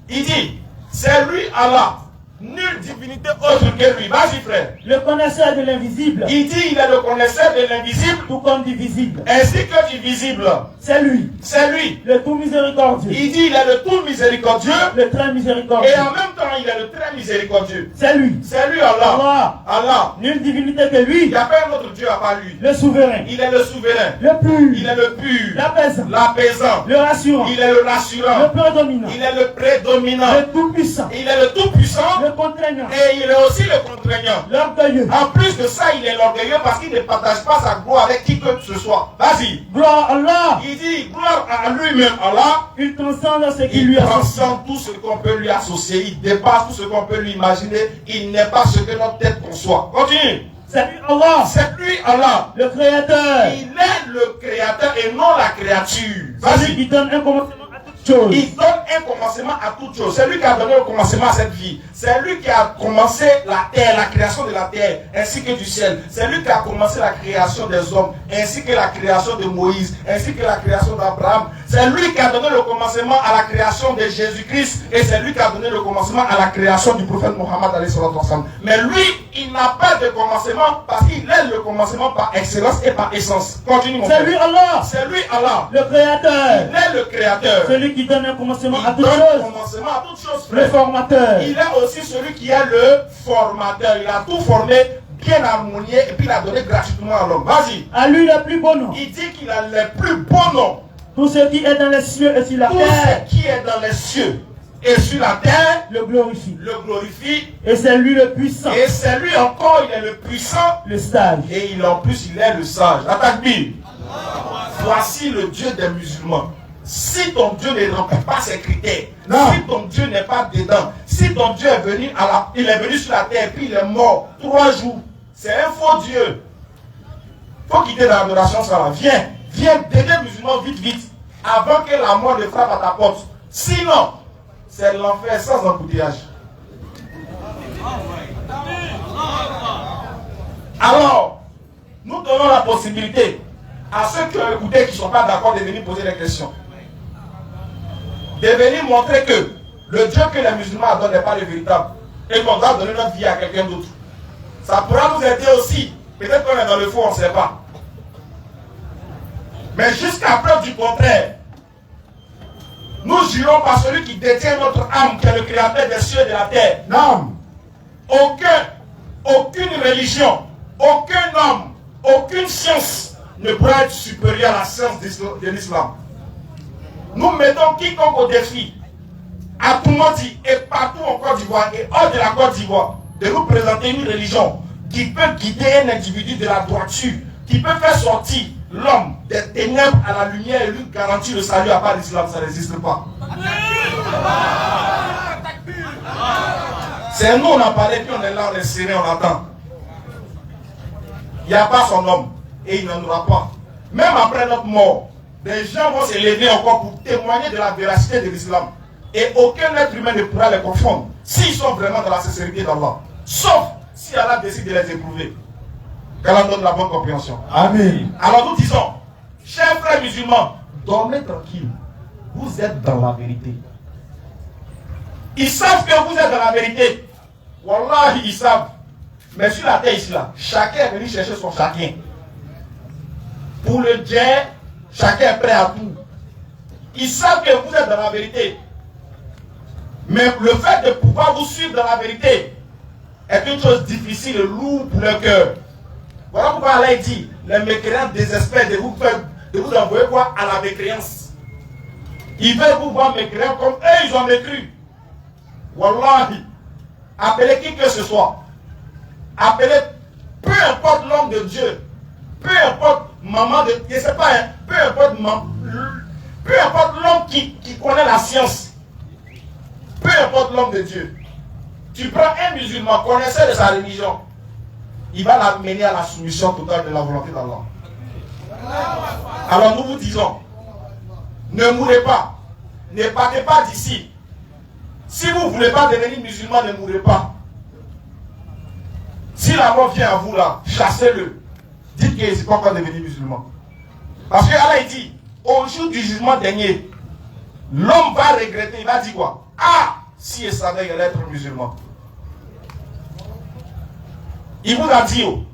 Il dit, c'est lui Allah. Nulle divinité autre que lui. Vas-y frère. Le connaisseur de l'invisible. Il dit, il est le connaisseur de l'invisible. Tout comme du visible. Ainsi que du visible. C'est lui. C'est lui. Le tout miséricordieux. Il dit, il est le tout miséricordieux. Le très miséricordieux. Et en même temps, il est le très miséricordieux. C'est lui. C'est lui Allah. Allah. Allah. Nulle divinité que Il lui. n'y a pas un autre Dieu à part lui. Le souverain. Il est le souverain. Le pur. Il est le pur. L'apaisant. L'apaisant. Le rassurant. Il est le rassurant. Le prédominant. Il est le prédominant. Le tout puissant. Il est le tout puissant. Le contraignant. Et il est aussi le contraignant. L'orgueilleux. En plus de ça, il est l'orgueilleux parce qu'il ne partage pas sa gloire avec qui que ce soit. Vas-y. Gloire à Allah. Il dit gloire à lui-même, Allah. Il transcende ce qui Il lui associe. transcende tout ce qu'on peut lui associer. Il dépasse tout ce qu'on peut lui imaginer. Il n'est pas ce que notre tête conçoit. Continue. C'est lui Allah. C'est lui, Allah. Le créateur. Il est le créateur et non la créature. C'est lui Vas-y. qui donne un commencement à toute chose. Il donne un commencement à toute chose. C'est lui qui a donné le commencement à cette vie. C'est lui qui a commencé la terre, la création de la terre, ainsi que du ciel. C'est lui qui a commencé la création des hommes, ainsi que la création de Moïse, ainsi que la création d'Abraham. C'est lui qui a donné le commencement à la création de Jésus-Christ. Et c'est lui qui a donné le commencement à la création du prophète Mohammed. Mais lui, il n'a pas de commencement parce qu'il est le commencement par excellence et par essence. Continue mon C'est frère. lui Allah. C'est lui Allah. Le créateur. Il est le créateur. Celui qui donne un commencement à Il toute donne chose. commencement à toute chose, Le frère. formateur. Il est aussi celui qui est le formateur. Il a tout formé, bien harmonié, et puis il a donné gratuitement à l'homme. Vas-y. À lui le plus beau nom. Il dit qu'il a les plus beaux noms. Tout ce qui est dans les cieux et sur la Tout terre ce qui est dans les cieux et sur la terre le glorifie. le glorifie. Et c'est lui le puissant. Et c'est lui encore, il est le puissant. Le sage. Et en plus, il est le sage. Attaque Bible. Voici le Dieu des musulmans. Si ton Dieu ne remplit pas ses critères, si ton Dieu n'est pas dedans, si ton Dieu est venu il est venu sur la terre puis il est mort 3 jours, c'est un faux Dieu. faut quitter l'adoration, ça va. Viens, deviens musulman vite, avant que la mort ne frappe à ta porte. Sinon, c'est l'enfer sans embouteillage. Alors, nous donnons la possibilité à ceux qui ont écouté, qui ne sont pas d'accord, de venir poser des questions. De venir montrer que le Dieu que les musulmans adorent n'est pas le véritable. Et qu'on doit donner notre vie à quelqu'un d'autre. Ça pourra nous aider aussi. Peut-être qu'on est dans le faux, on ne sait pas. Mais jusqu'à preuve du contraire, nous jurons par celui qui détient notre âme, qui est le créateur des cieux et de la terre. Non. Aucune religion, aucun homme, aucune science ne pourra être supérieure à la science de l'islam. Nous mettons quiconque au défi, à Toumoudi et partout en Côte d'Ivoire et hors de la Côte d'Ivoire, de nous présenter une religion qui peut guider un individu de la droiture, qui peut faire sortir l'homme des ténèbres à la lumière et lui garantir le salut à part l'islam. Ça n'existe pas. C'est nous, on a parlé, puis on est là, on est serré, on attend. Il n'y a pas son homme et il n'en aura pas. Même après notre mort, des gens vont se lever encore pour témoigner de la véracité de l'islam. Et aucun être humain ne pourra les confondre s'ils sont vraiment dans la sincérité d'Allah. Sauf si Allah décide de les éprouver. Qu'Allah donne la bonne compréhension. Amen. Alors nous disons, chers frères musulmans, dormez tranquille. Vous êtes dans la vérité. Ils savent que vous êtes dans la vérité. Wallah, ils savent. Mais sur la terre ici, là, chacun est venu chercher son chacun. Pour le Dieu, chacun est prêt à tout. Ils savent que vous êtes dans la vérité. Mais le fait de pouvoir vous suivre dans la vérité est une chose difficile et lourde pour le cœur. Voilà pourquoi Allah dit, les mécréants désespèrent de vous envoyer quoi à la mécréance. Ils veulent vous voir mécréants comme eux, ils ont mécru. Wallahi, appelez qui que ce soit. Appelez, peu importe l'homme de Dieu, peu importe maman de, je ne sais pas, hein, peu importe l'homme qui connaît la science, peu importe l'homme de Dieu. Tu prends un musulman connaisseur de sa religion, il va l'amener à la soumission totale de la volonté d'Allah. Alors nous vous disons, ne mourrez pas, ne partez pas d'ici. Si vous ne voulez pas devenir musulman, ne mourrez pas. Si la mort vient à vous là, chassez-le. Dites qu'il n'est pas encore devenu musulman. Parce que Allah dit, au jour du jugement dernier, l'homme va regretter, il va dire quoi? Ah, si il savait qu'il allait être musulman. Il vous a dit, oh,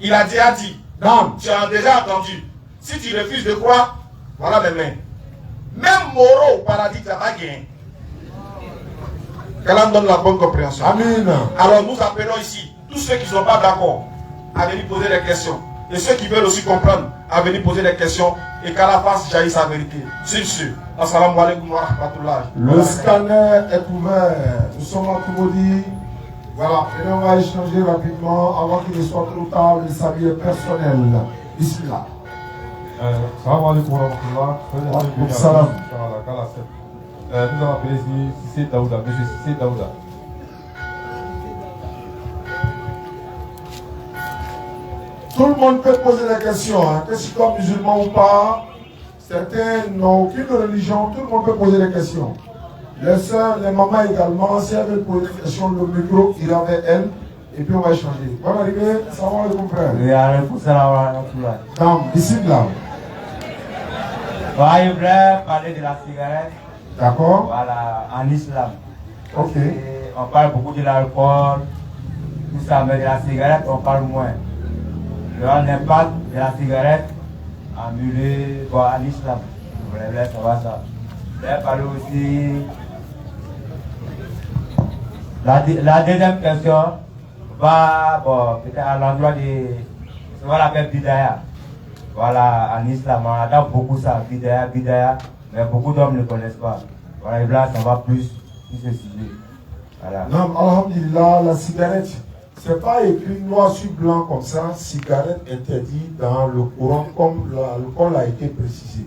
il a déjà dit, non, tu as déjà entendu. Si tu refuses de croire, voilà mes mains. Même Moro au paradis, tu vas gagner. Qu'Allah donne la bonne compréhension. Amen. Alors nous appelons ici tous ceux qui ne sont pas d'accord à venir poser des questions. Et ceux qui veulent aussi comprendre à venir poser des questions et qu'Allah fasse jaillir sa vérité. Sur ce, assalamu alaikum wa rahmatullah. Le scanner est ouvert. Nous sommes à Toumoudi. Voilà, et on va échanger rapidement avant qu'il ne soit trop tard le salut personnel. Bismillah. Salam alaikum wa rahmatullah. Salam. Nous avons appelé ici Sissé Daouda, monsieur Sissé Daouda. Tout le monde peut poser des questions, hein, que ce soit musulman ou pas. Certains n'ont aucune religion, tout le monde peut poser des questions. Les soeurs, les mamans également, si elles veulent poser des questions, le micro ira vers elles et puis on va échanger. Bonne arrivée, salam alaikum frère. Oui, alaikum salam wa rahmatullah. Donc, bismillah. Voilà, je voudrais parler de la cigarette. D'accord. Voilà, en islam. Ok. Et on parle beaucoup de l'alcool, tout ça, mais de la cigarette, on parle moins. L'impact de la cigarette en milieu, bon, en islam. Je voulais savoir ça. Je voulais parler aussi. La deuxième question va, bon, peut-être à l'endroit de ce qu'on appelle Bidaya. Voilà, en islam, on attend beaucoup ça, Bidaya, mais beaucoup d'hommes ne connaissent pas. Voilà, et là, ça va plus sur ce sujet. Voilà. Non, alhamdulillah, la cigarette, c'est pas écrit noir sur blanc comme ça, cigarette interdite dans le Coran comme le a été précisé.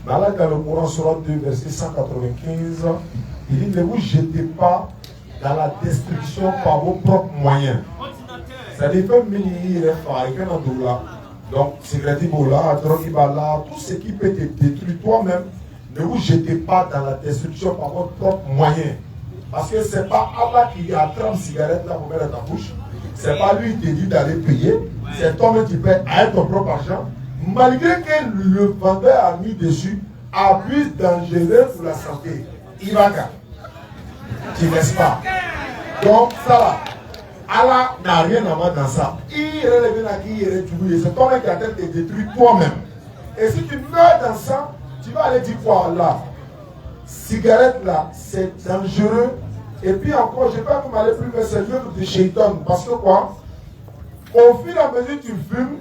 Mais là, dans le Coran, sur 2, verset 195, il dit ne vous jetez pas dans la destruction par vos propres moyens. C'est-à-dire que Donc, cigarette bola, drogue bala, tout ce qui peut te détruire toi-même, ne vous jetez pas dans la destruction par votre propre moyen. Parce que ce n'est pas Allah qui attrape la cigarette là pour mettre dans ta bouche. Ce n'est pas lui qui te dit d'aller payer. C'est toi-même qui paies avec ton propre argent. Malgré que le vendeur a mis dessus, abuse dangereux pour la santé. Il va gagner. Tu ne laisses pas. Donc, ça là, Allah n'a rien à voir dans ça. Il relève la qui est c'est toi-même qui a tête de détruire toi-même. Et si tu meurs dans ça, tu vas aller dire quoi là? Cigarette là, c'est dangereux. Et puis encore, je ne vais pas vous aller plus vers ce livre de Shaitan. Parce que quoi? Au fur et à mesure que tu fumes,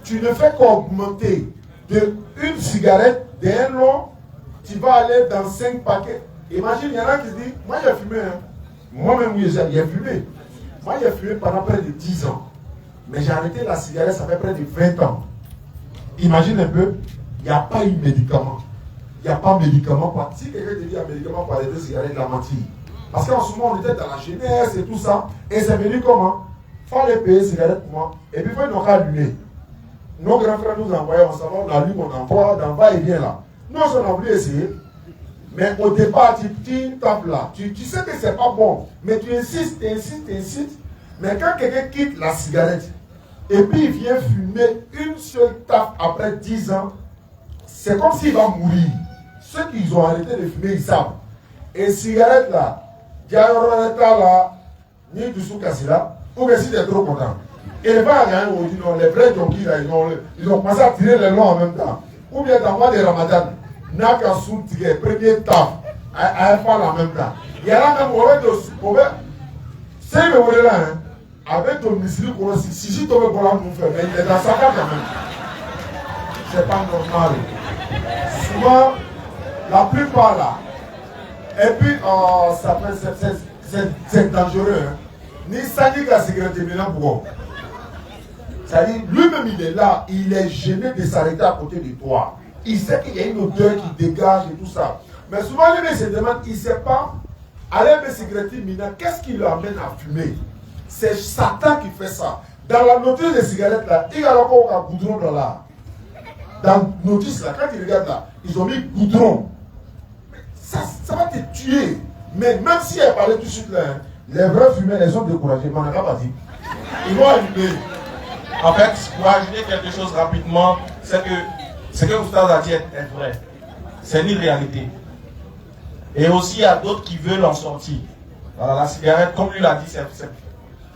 tu ne fais qu'augmenter de une cigarette, d'un long, tu vas aller dans 5 paquets. Imagine, il y en a qui se disent, moi j'ai fumé, hein. Moi-même oui, j'ai fumé. Moi j'ai fumé pendant près de 10 ans. Mais j'ai arrêté la cigarette, ça fait près de 20 ans. Imagine un peu, il n'y a pas eu de médicament. Il n'y a pas de médicament. Si quelqu'un te dit un médicament pour arrêter la cigarette, la mentir. Parce qu'en ce moment, on était dans la jeunesse et tout ça. Et c'est venu comment? Il fallait payer cigarette pour moi. Et puis, il faut nous allumer. Nos grands frères nous envoyaient, on s'en va, on allume, on envoie, d'en bas et vient là. Nous, on a voulu essayer. Mais au départ, tu tapes là. Tu sais que c'est pas bon. Mais tu insistes, tu insistes, tu insistes. Mais quand quelqu'un quitte la cigarette, et puis il vient fumer une seule tape après 10 ans, c'est comme s'il va mourir. Ceux qui ont arrêté de fumer, ils savent. Et cigarette là, là, ni du sous cassé là, ou bien si tu es trop content. Et les gens, on dit non, les vrais junkies là, ils ont commencé à tirer les longs en même temps. Ou bien dans le mois de Ramadan, Naka sous tigre, premier taf, à faire en même temps. Il y a là même, on va c'est le là, hein, avec ton missile, si tu veux pour nous faire, mais il est dans sa carte quand même. C'est pas normal. Souvent, la plupart là, et puis, ça fait, c'est dangereux. Hein. Ni ça dit que la sécurité est là pour. C'est-à-dire, lui-même, il est là, il est gêné de s'arrêter à côté de toi. Il sait qu'il y a une odeur qui dégage et tout ça. Mais souvent, lui, il se demande, il ne sait pas, aller avec cigarette minant, qu'est-ce qui le amène à fumer? C'est Satan qui fait ça. Dans la notice des cigarettes là, il y a encore un goudron dans là. Dans la notice là, quand il regarde là, ils ont mis goudron. Ça va te tuer. Mais même si elle parlait tout de suite là, hein, les vrais fumeurs, ils sont découragés. Mais on n'a pas dit. Ils vont allumer. En fait, pour ajouter quelque chose rapidement, c'est que ce que Oustaz a dit est vrai. C'est une réalité. Et aussi, il y a d'autres qui veulent en sortir. Voilà, la cigarette, comme lui l'a dit, c'est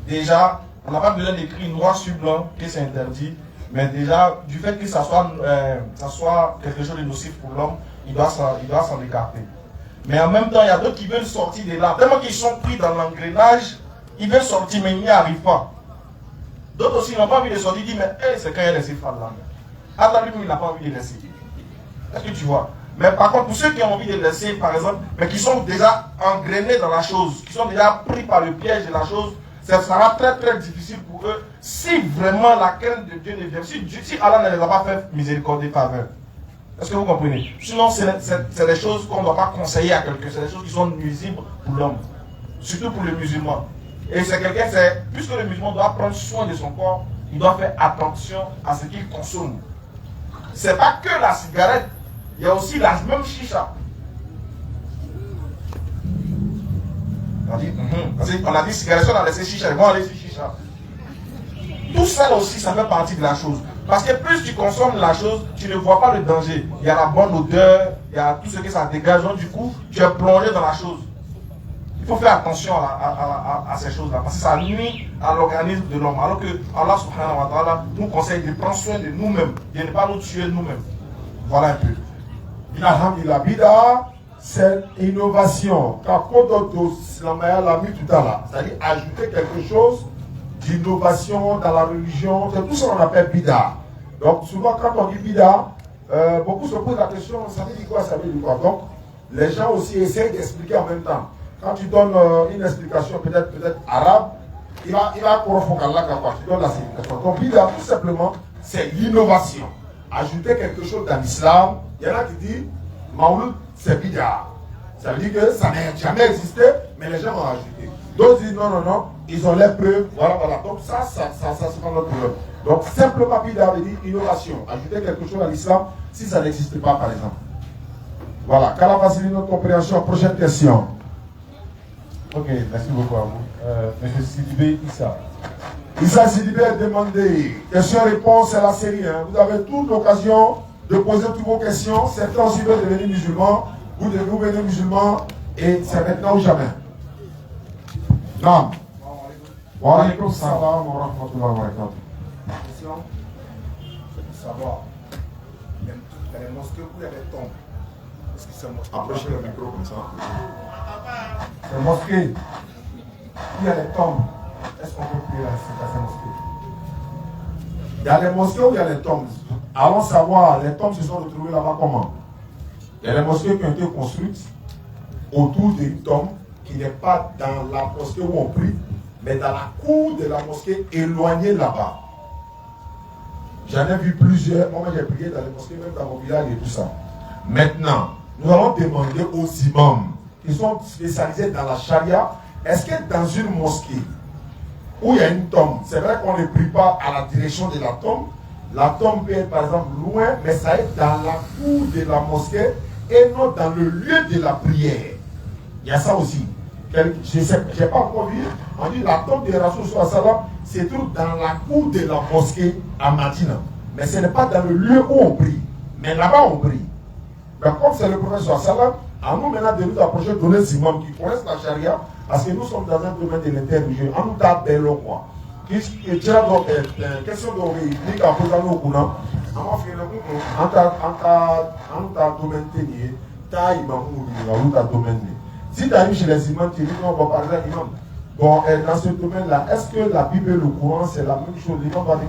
déjà, on n'a pas besoin d'écrire noir sur blanc que c'est interdit. Mais déjà, du fait que ça soit quelque chose de nocif pour l'homme, il doit s'en écarter. Mais en même temps, il y a d'autres qui veulent sortir de là. Tellement qu'ils sont pris dans l'engrenage, ils veulent sortir, mais ils n'y arrivent pas. D'autres aussi n'ont pas envie de sortir, ils disent, mais hey, c'est quand il a laissé faire là. Allah lui, il n'a pas envie de laisser. Est-ce que tu vois? Mais par contre, pour ceux qui ont envie de laisser, par exemple, mais qui sont déjà engrenés dans la chose, qui sont déjà pris par le piège de la chose, ça sera très très difficile pour eux si vraiment la crainte de Dieu ne vient. Si Allah ne les a pas fait miséricorde et faveur. Est-ce que vous comprenez? Sinon, c'est des choses qu'on ne doit pas conseiller à quelqu'un. C'est des choses qui sont nuisibles pour l'homme. Surtout pour le musulman. Et c'est quelqu'un, puisque le musulman doit prendre soin de son corps, il doit faire attention à ce qu'il consomme. C'est pas que la cigarette, il y a aussi la même chicha. On a dit cigarette, on a laissé chicha, ils vont aller sur chicha. Tout ça aussi, ça fait partie de la chose. Parce que plus tu consommes la chose, tu ne vois pas le danger. Il y a la bonne odeur, il y a tout ce que ça dégage. Donc du coup, tu es plongé dans la chose. Il faut faire attention à ces choses-là. Parce que ça nuit à l'organisme de l'homme. Alors que Allah subhanahu wa ta'ala nous conseille de prendre soin de nous-mêmes, de ne pas nous tuer nous-mêmes. Voilà un peu. Alhamdulillah, bida, c'est innovation. Car l'a mis tout à l'heure. C'est-à-dire ajouter quelque chose d'innovation dans la religion. C'est tout ce qu'on appelle bida. Donc souvent quand on dit bida, beaucoup se posent la question, ça veut dire quoi, ça veut dire quoi. Donc les gens aussi essayent d'expliquer en même temps. Quand tu donnes une explication peut-être arabe, il va provoquer là quand tu donnes la signification. Donc bida, tout simplement, c'est l'innovation. Ajouter quelque chose dans l'islam. Il y en a qui disent Maouloud, c'est bida. Ça veut dire que ça n'a jamais existé, mais les gens ont ajouté. D'autres disent non, ils ont les preuves. Voilà. Donc ça c'est pas notre problème. Donc, simplement, bid'a veut dire innovation. Ajouter quelque chose à l'islam si ça n'existe pas, par exemple. Voilà. Kala facilite notre compréhension. Prochaine question. Ok, merci beaucoup à vous. Monsieur Sidibé Issa. Issa Sidibé a demandé. Question-réponse, c'est la série. Hein. Vous avez toute l'occasion de poser toutes vos questions. Certains aussi veulent devenir musulmans. Vous devez devenir musulmans et c'est maintenant ou jamais. Non. Wa alaykoum salam wa rahmatullahi wa barakatuh. Question, c'est de savoir, dans les mosquées où il y a des tombes, est-ce que c'est mosquée? Approchez le micro comme ça. C'est mosquée où il y a des tombes, est-ce qu'on peut prier dans ces mosquées? Il y a les mosquées où il y a les tombes. Allons savoir, les tombes se sont retrouvées là-bas comment? Il y a les mosquées qui ont été construites autour d'une tombe qui n'est pas dans la mosquée où on prie, mais dans la cour de la mosquée éloignée là-bas. J'en ai vu plusieurs. Moi, j'ai prié dans les mosquées, même dans mon village et tout ça. Maintenant, nous allons demander aux imams qui sont spécialisés dans la charia, est-ce que dans une mosquée où il y a une tombe, c'est vrai qu'on ne prie pas à la direction de la tombe peut être par exemple loin, mais ça est dans la cour de la mosquée et non dans le lieu de la prière. Il y a ça aussi. Je n'ai pas encore vu. On dit la tombe de Rasoul sallam se trouve dans la cour de la mosquée à Madina. Mais ce n'est pas dans le lieu où on prie. Mais là-bas on prie. Mais comme c'est le prophète sallam, à nous maintenant de nous approcher de nos imams qui connaissent la charia, parce que nous sommes dans un domaine de l'interreligion. On nous tape des lois, quoi. Question de à poser au courant. On fait le domaine tenu, ta imam domaine. Si tu arrives chez les imams, tu dis non, bon, par exemple, imam, bon, dans ce domaine-là, est-ce que la Bible et le Coran, c'est la même chose? L'imam va dire,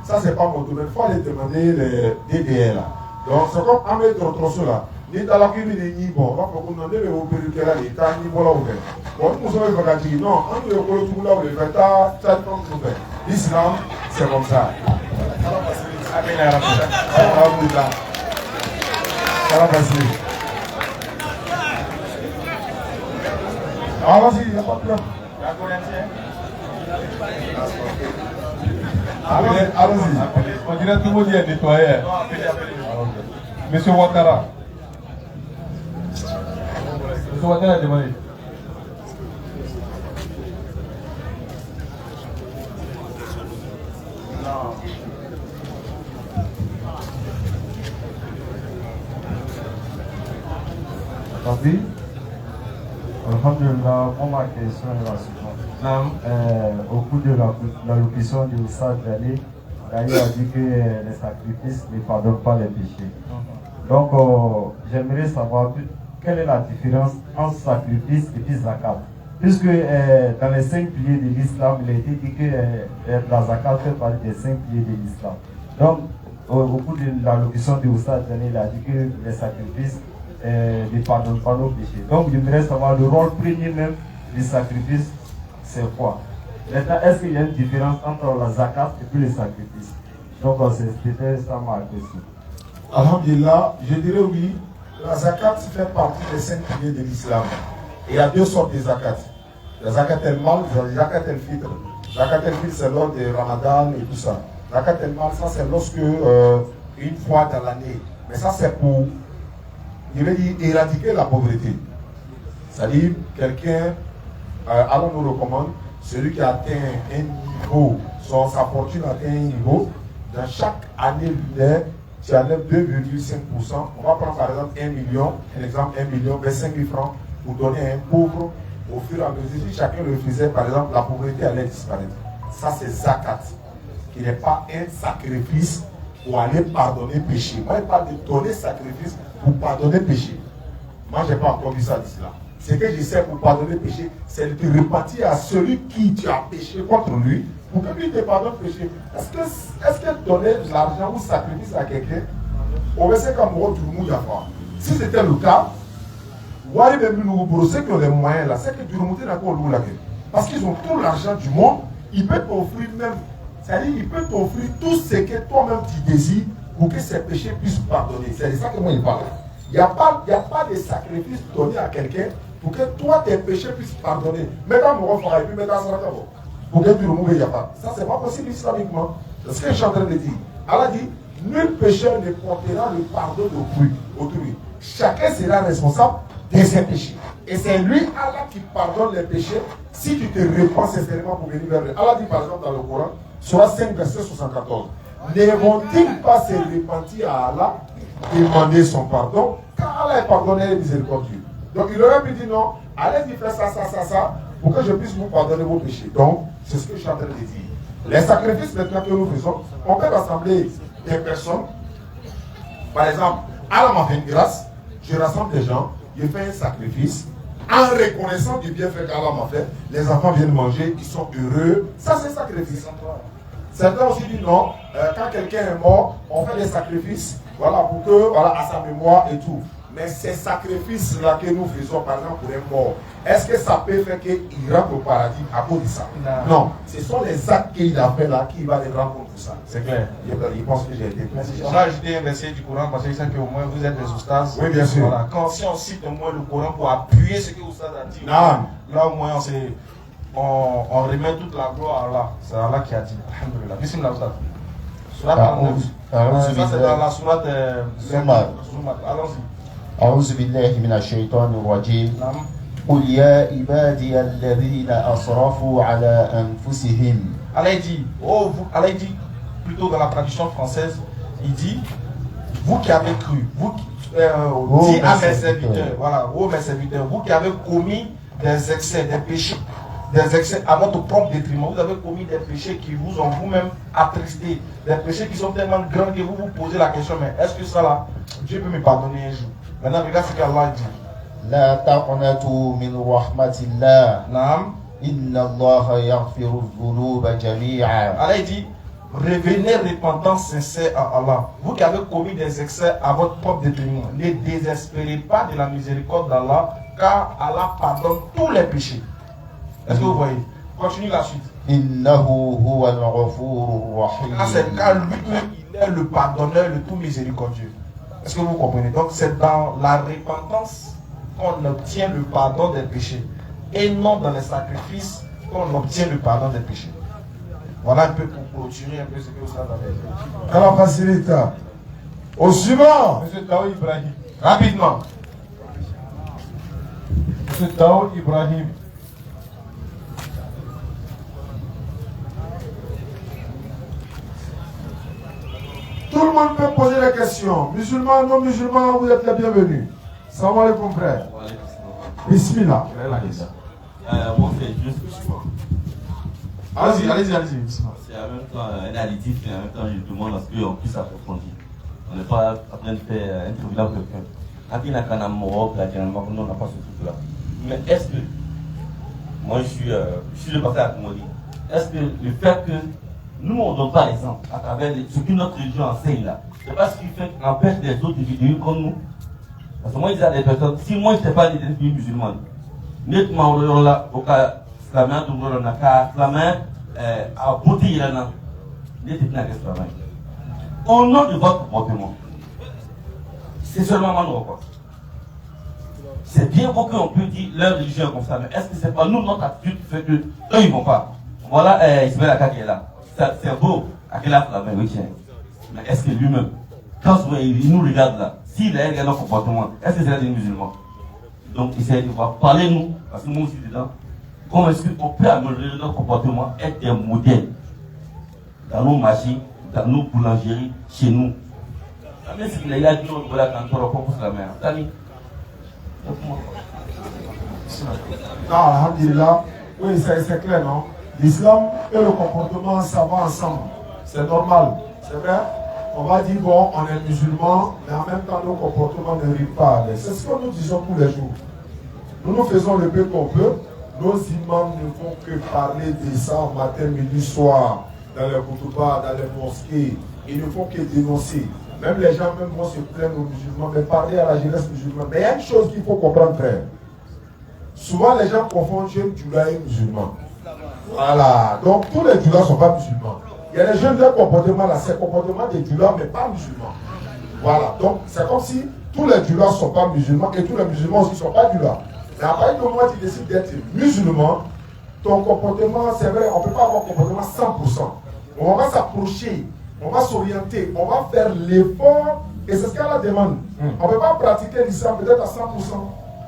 ça, c'est pas mon domaine, il faut aller demander les DDR là. Donc, c'est comme Ahmed Trotrosso là. Ni dans la Bible, ni bon, on va pas qu'on en ait au période là, il t'a ni voilà ouvert. Bon, nous sommes dire, non, on doit le tout là, on le fait, t'as comme tout fait. L'islam, c'est comme ça. Amen, Alhamdulillah. Ça va passer. Ah, vas-y, il n'y a pas de problème. Allons-y. On dirait tout le monde est nettoyé. Monsieur Ouattara. Monsieur Ouattara a demandé. Merci. Alhamdulillah, pour ma question est la suivante. Au cours de l'allocution du Oustaz Dali, Dali a dit que les sacrifices ne pardonnent pas les péchés. Donc, j'aimerais savoir quelle est la différence entre sacrifice et puis zakat. Puisque dans les 5 piliers de l'islam, il a été dit que la zakat fait partie des 5 piliers de l'islam. Donc, au cours de l'allocution du Oustaz Dali, il a dit que les sacrifices ne pardonnent pas nos péchés. Donc, j'aimerais savoir le rôle premier même du sacrifice, c'est quoi? Maintenant, est-ce qu'il y a une différence entre la zakat et puis les sacrifices? Donc, c'était ça ma question. Alhamdulillah, je dirais oui. La zakat fait partie des 5 piliers de l'islam. Il y a 2 sortes de zakat. La zakat el-mal, la zakat el-fitr. Zakat el-fitr, c'est lors de Ramadan et tout ça. Zakat el-mal, ça c'est lorsque, une fois dans l'année. Mais ça c'est pour, je vais dire, éradiquer la pauvreté. C'est-à-dire, quelqu'un, Allah nous recommande, celui qui atteint un niveau, sa fortune atteint un niveau, dans chaque année lunaire, tu enlèves 2,5%. On va prendre par exemple 1 million, un exemple 1 million, 5 000 francs pour donner à un pauvre au fur et à mesure. Si chacun le faisait, par exemple, la pauvreté allait disparaître. Ça, c'est zakat, qui n'est pas un sacrifice pour aller pardonner péché. Moi, je parle de donner sacrifice pour pardonner péché. Moi, je n'ai pas encore vu ça d'ici là. Ce que je sais pour pardonner péché, c'est de te repartir à celui qui tu as péché contre lui pour que lui te pardonne péché. Est-ce que donner de l'argent ou sacrifice à quelqu'un, on va essayer comme si c'était le cas, ceux qui ont les moyens là, c'est que du remonter d'accord l'eau là. Parce qu'ils ont tout l'argent du monde, ils peuvent t'offrir même, c'est-à-dire ils peuvent t'offrir tout ce que toi-même tu désires pour que ces péchés puissent pardonner. C'est de ça que moi il parle. Il n'y a pas de sacrifice donné à quelqu'un pour que toi tes péchés puissent pardonner. Mais quand on va faire et puis mettre ça pour que tu remontes, il n'y a pas. Ça c'est pas possible islamiquement. C'est ce que je suis en train de dire. Allah dit, nul pécheur ne portera le pardon d'autrui. Chacun sera responsable de ses péchés. Et c'est lui, Allah, qui pardonne les péchés si tu te répands sincèrement pour venir vers lui. Allah dit par exemple dans le Coran, Surah 5, verset 74. Ne vont-ils pas se repentir à Allah, demander son pardon, car Allah est pardonneur et miséricordieux. Donc il aurait pu dire non, allez faire ça, pour que je puisse vous pardonner vos péchés. Donc, c'est ce que je suis en train de dire. Les sacrifices maintenant que nous faisons, on peut rassembler des personnes. Par exemple, Allah m'a fait une grâce, je rassemble des gens, je fais un sacrifice, en reconnaissant du bienfait qu'Allah m'a fait, les enfants viennent manger, ils sont heureux. Ça, c'est un sacrifice. Certains aussi disent non, quand quelqu'un est mort, on fait des sacrifices, voilà, pour que, voilà, à sa mémoire et tout. Mais ces sacrifices-là que nous faisons, par exemple, pour un mort, est-ce que ça peut faire qu'il rentre au paradis à cause de ça? Non. Ce sont les actes qu'il a fait là qui va les rendre pour ça. C'est clair. Il pense que j'ai été clair. On a ajouté un verset du Coran parce que je sais qu'au moins vous êtes des oustas. Oui, bien sûr. Voilà. Si on cite au moins le Coran pour appuyer ce que Oustaz a dit, là au moins on remet toute la gloire à Allah. C'est Allah qui a dit. Alhamdulillah. Bismillah Oustaz. Surat 49. Ça c'est dans la surat Zumar. Allons-y. أعوذ بالله من الشيطان الرجيم قل يا عبادي الذين أسرفوا على أنفسهم. Allah dit, plutôt dans la traduction française, il dit, vous qui avez cru, vous qui, dit à mes serviteurs, voilà, mes serviteurs, vous qui avez commis des excès, des péchés, des excès à votre propre détriment, vous avez commis des péchés qui vous ont vous-même attristé, des péchés qui sont tellement grands que vous vous posez la question, mais est-ce que ça là, Dieu peut me pardonner un jour? Maintenant, regarde ce qu'Allah dit. لا تقنطوا من رحمة الله. Naam. إن الله يغفر الذنوب جميعا. Allah dit, revenez repentant sincère à Allah. Vous qui avez commis des excès à votre propre détriment, ne désespérez pas de la miséricorde d'Allah, car Allah pardonne tous les péchés. Est-ce que vous voyez? Continue la suite. إنه هو الغفور الرحيم. C'est car lui-même, il est le pardonneur, le tout miséricordieux. Est-ce que vous comprenez? Donc c'est dans la repentance qu'on obtient le pardon des péchés et non dans les sacrifices qu'on obtient le pardon des péchés. Voilà un peu pour clôturer un peu ce que vous avez dit. Alors facilite. Au suivant. Monsieur Tao Ibrahim. Rapidement. Monsieur Tao Ibrahim. Tout le monde peut poser la question. Musulmans, non musulmans, vous êtes les bienvenus. Salam alaikum frère. Bismillah. Moi, c'est juste musulman. Allez-y. C'est en même temps un additif et en même temps je demande à ce qu'on puisse approfondir. On n'est pas en train de faire un tribunal pour quelqu'un. Quand il n'a qu'un amour, on n'a pas ce truc-là. Mais est-ce que, moi je suis le parti à Kumodi, est-ce que le fait que nous on ne donne pas l'exemple à travers ce que notre religion enseigne là, c'est pas ce qui fait qu'empêche les autres individus comme nous. Parce que moi je dis à des personnes, si moi je n'étais pas des individus musulmans, nettement là, au cas la main la main à beauté il en a au nom de votre comportement, c'est seulement moi nous reproche. C'est bien beau qu'on peut dire leur religion comme ça, mais est-ce que c'est pas nous notre attitude qui fait que eux ils vont pas? Voilà Ismaël Aka qui est là, c'est beau à quel âge la main, oui tiens, mais est-ce que lui-même quand il nous regarde là, s'il a un comportement, est-ce que c'est des musulmans? Donc il va parler nous, parce que moi aussi dedans. Comment est-ce qu'on peut améliorer notre comportement, être des modèles dans nos machines, dans nos boulangeries, chez nous? Mais c'est qu'il y a du monde voilà quand on repose la main. Tani. Non, alhamdulillah. Oui, c'est clair, non? L'islam et le comportement, ça va ensemble. C'est normal. C'est vrai? On va dire, bon, on est musulman, mais en même temps, nos comportements ne riment pas. C'est ce que nous disons tous les jours. Nous faisons le peu qu'on peut. Nos imams ne font que parler de ça matin, midi, soir, dans les koutouba, dans les mosquées. Ils ne font que dénoncer. Même les gens même vont se plaindre aux musulmans, mais parler à la jeunesse musulmane. Mais il y a une chose qu'il faut comprendre, frère. Souvent, les gens confondent jeune djoula et musulman. Voilà. Donc, tous les djoulas ne sont pas musulmans. Il y a des jeunes de comportement là, c'est le comportement des djoulas, mais pas musulmans. Voilà. Donc, c'est comme si tous les djoulas ne sont pas musulmans et tous les musulmans aussi ne sont pas djoulas. Mais à partir du moment où tu décides d'être musulman, ton comportement, c'est vrai, on ne peut pas avoir un comportement 100%. on va s'approcher, on va s'orienter, on va faire l'effort, et c'est ce qu'Allah demande. On ne peut pas pratiquer l'islam peut-être à 100%,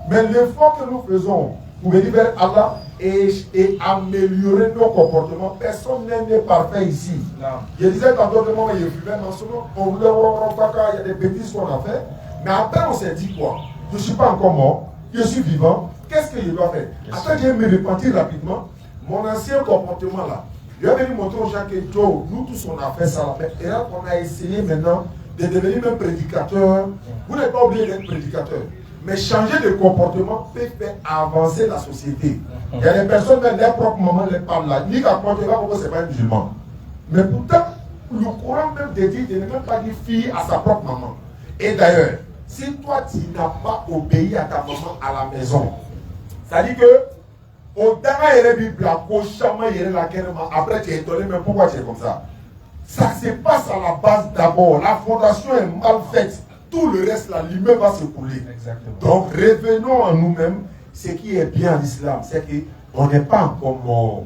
mais l'effort que nous faisons pour venir vers Allah et améliorer nos comportements. Personne n'est parfait ici. Non. Je disais tantôt que moi, il fumait, mais en ce moment, on voulait voir, il y a des bêtises qu'on a fait, mais après on s'est dit quoi? Je ne suis pas encore mort, je suis vivant, qu'est-ce que je dois faire? Après, je vais me repentir rapidement. Mon ancien comportement là, je vais venir montrer aux gens que Joe, nous tous on a fait ça. Et là, on a essayé maintenant de devenir même prédicateur. Vous n'êtes pas obligé d'être prédicateur. Mais changer de comportement peut faire avancer la société. Il y a des personnes, même leur propre maman les parle là. Ni qu'à quoi tu vas, pourquoi c'est pas un musulman. Mais pourtant, le Coran même dédie de ne même pas dire fille à sa propre maman. Et d'ailleurs, si toi tu n'as pas obéi à ta maman à la maison, ça dit que au dernier il y a la après tu es étonné, mais pourquoi tu es comme ça? Ça se passe à la base d'abord. La fondation est mal faite. Tout le reste, là, l'immeuble va se couler. Donc, revenons à nous-mêmes. Ce qui est bien en islam, c'est qu'on n'est pas encore mort.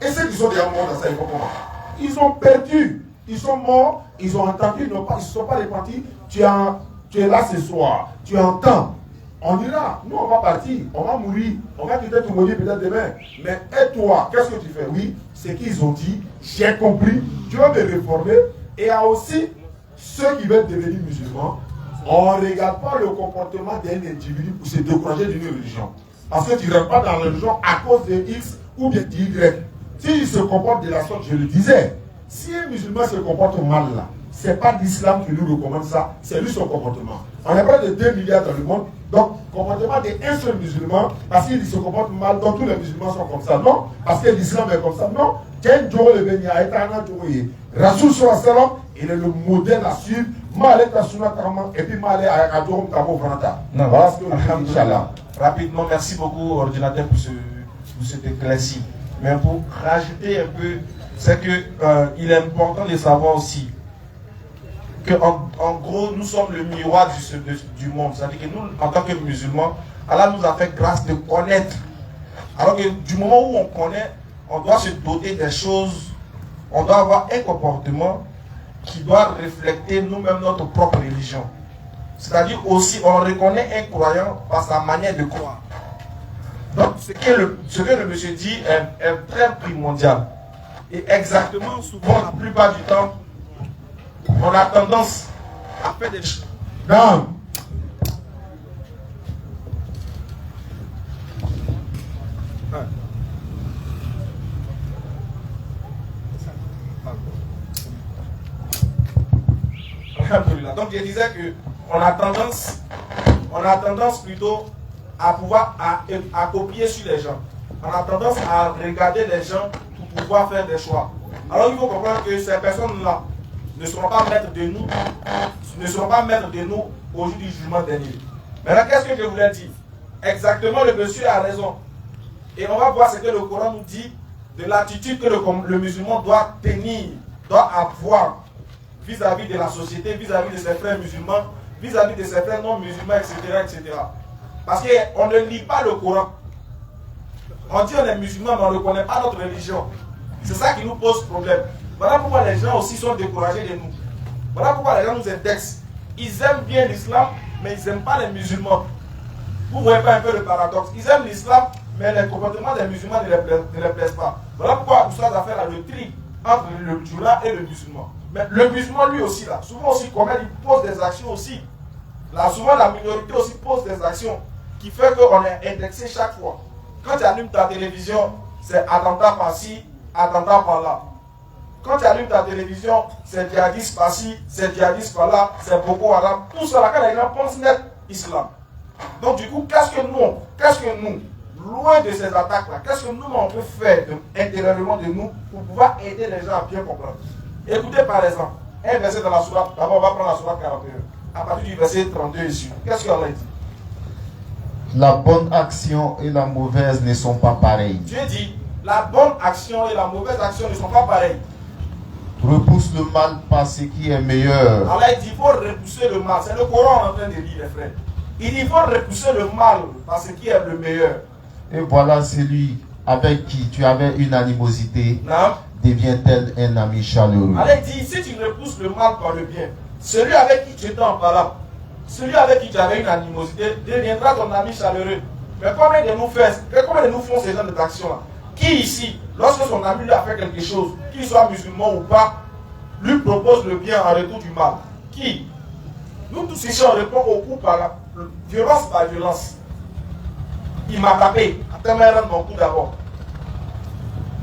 Et ceux qui sont déjà morts dans ça, ils ont perdu. Ils sont morts, ils ont entendu, ils ne sont pas repartis. Tu es là ce soir, tu entends. On ira, nous on va partir, on va mourir, on va quitter tout maudit peut-être demain. Mais et toi, qu'est-ce que tu fais? Oui, c'est qu'ils ont dit, j'ai compris, tu vas me réformer. Et il y a aussi ceux qui veulent devenir musulmans. On ne regarde pas le comportement d'un individu pour se décourager d'une religion. Parce que tu ne rentres pas dans la religion à cause de X ou bien de Y. S'il se comporte de la sorte, je le disais, si un musulman se comporte mal là, ce n'est pas l'islam qui lui recommande ça, c'est lui son comportement. On est près de 2 milliards dans le monde, donc comportement d'un seul musulman, parce qu'il se comporte mal, donc tous les musulmans sont comme ça. Non, parce que l'islam est comme ça. Non, Rasoul sallam, il est le modèle à suivre. Et puis voilà ce que Inch'Allah. Rapidement, merci beaucoup, ordinateur, pour cet éclairci. Mais pour rajouter un peu, c'est que il est important de savoir aussi que en gros, nous sommes le miroir du monde. C'est-à-dire que nous, en tant que musulmans, Allah nous a fait grâce de connaître. Alors que du moment où on connaît, on doit se doter des choses, on doit avoir un comportement qui doit refléter nous-mêmes notre propre religion. C'est-à-dire aussi, on reconnaît un croyant par sa manière de croire. Donc, ce que le monsieur dit est très primordial. Et exactement, souvent, la plupart du temps, on a tendance à faire des choses. Non. Donc je disais que on a tendance plutôt à pouvoir à copier sur les gens. On a tendance à regarder les gens pour pouvoir faire des choix. Alors il faut comprendre que ces personnes-là ne seront pas maîtres de nous au jour du jugement dernier. Maintenant, qu'est-ce que je voulais dire? Exactement, le monsieur a raison. Et on va voir ce que le Coran nous dit de l'attitude que le musulman doit tenir, doit avoir vis-à-vis de la société, vis-à-vis de ses frères musulmans, vis-à-vis de ses frères non musulmans, etc., etc. Parce qu'on ne lit pas le Coran. On dit on est musulman, mais on ne connaît pas notre religion. C'est ça qui nous pose problème. Voilà pourquoi les gens aussi sont découragés de nous. Voilà pourquoi les gens nous indexent. Ils aiment bien l'islam, mais ils n'aiment pas les musulmans. Vous ne voyez pas un peu le paradoxe? Ils aiment l'islam, mais les comportements des musulmans ne les plaisent pas. Voilà pourquoi nous sommes à faire le tri entre le musulman et le musulman. Mais le musulman, lui aussi, là, souvent aussi, quand même, il pose des actions aussi. Là, souvent, la minorité aussi pose des actions qui fait qu'on est indexé chaque fois. Quand tu allumes ta télévision, c'est attentat par-ci, attentat par-là. Quand tu allumes ta télévision, c'est djihadiste par-ci, c'est djihadiste par-là, c'est Boko Haram. Tout cela, quand les gens pensent net islam. Donc, du coup, qu'est-ce que nous, loin de ces attaques-là, qu'est-ce que nous, on peut faire intérieurement de nous pour pouvoir aider les gens à bien comprendre? Écoutez par exemple, un verset dans la sourate, d'abord on va prendre la sourate 41, à partir du verset 32 ici. Qu'est-ce qu'Allah dit? La bonne action et la mauvaise ne sont pas pareilles. Dieu dit, la bonne action et la mauvaise action ne sont pas pareilles. Repousse le mal par ce qui est meilleur. Allah dit, il faut repousser le mal. C'est le Coran en train de lire, les frères. Il dit, il faut repousser le mal par ce qui est le meilleur. Et voilà celui avec qui tu avais une animosité Non. devient-elle un ami chaleureux? Allah dit, si tu repousses le mal par le bien, celui avec qui tu étais en parlant, celui avec qui tu avais une animosité, deviendra ton ami chaleureux. Mais combien de nous font ces genres d'actions-là? Qui ici, lorsque son ami lui a fait quelque chose, qu'il soit musulman ou pas, lui propose le bien en retour du mal? Qui? Nous tous ici, on répond au coup par la violence par violence. Il m'a tapé, attends-moi, elle rentre mon coup d'abord.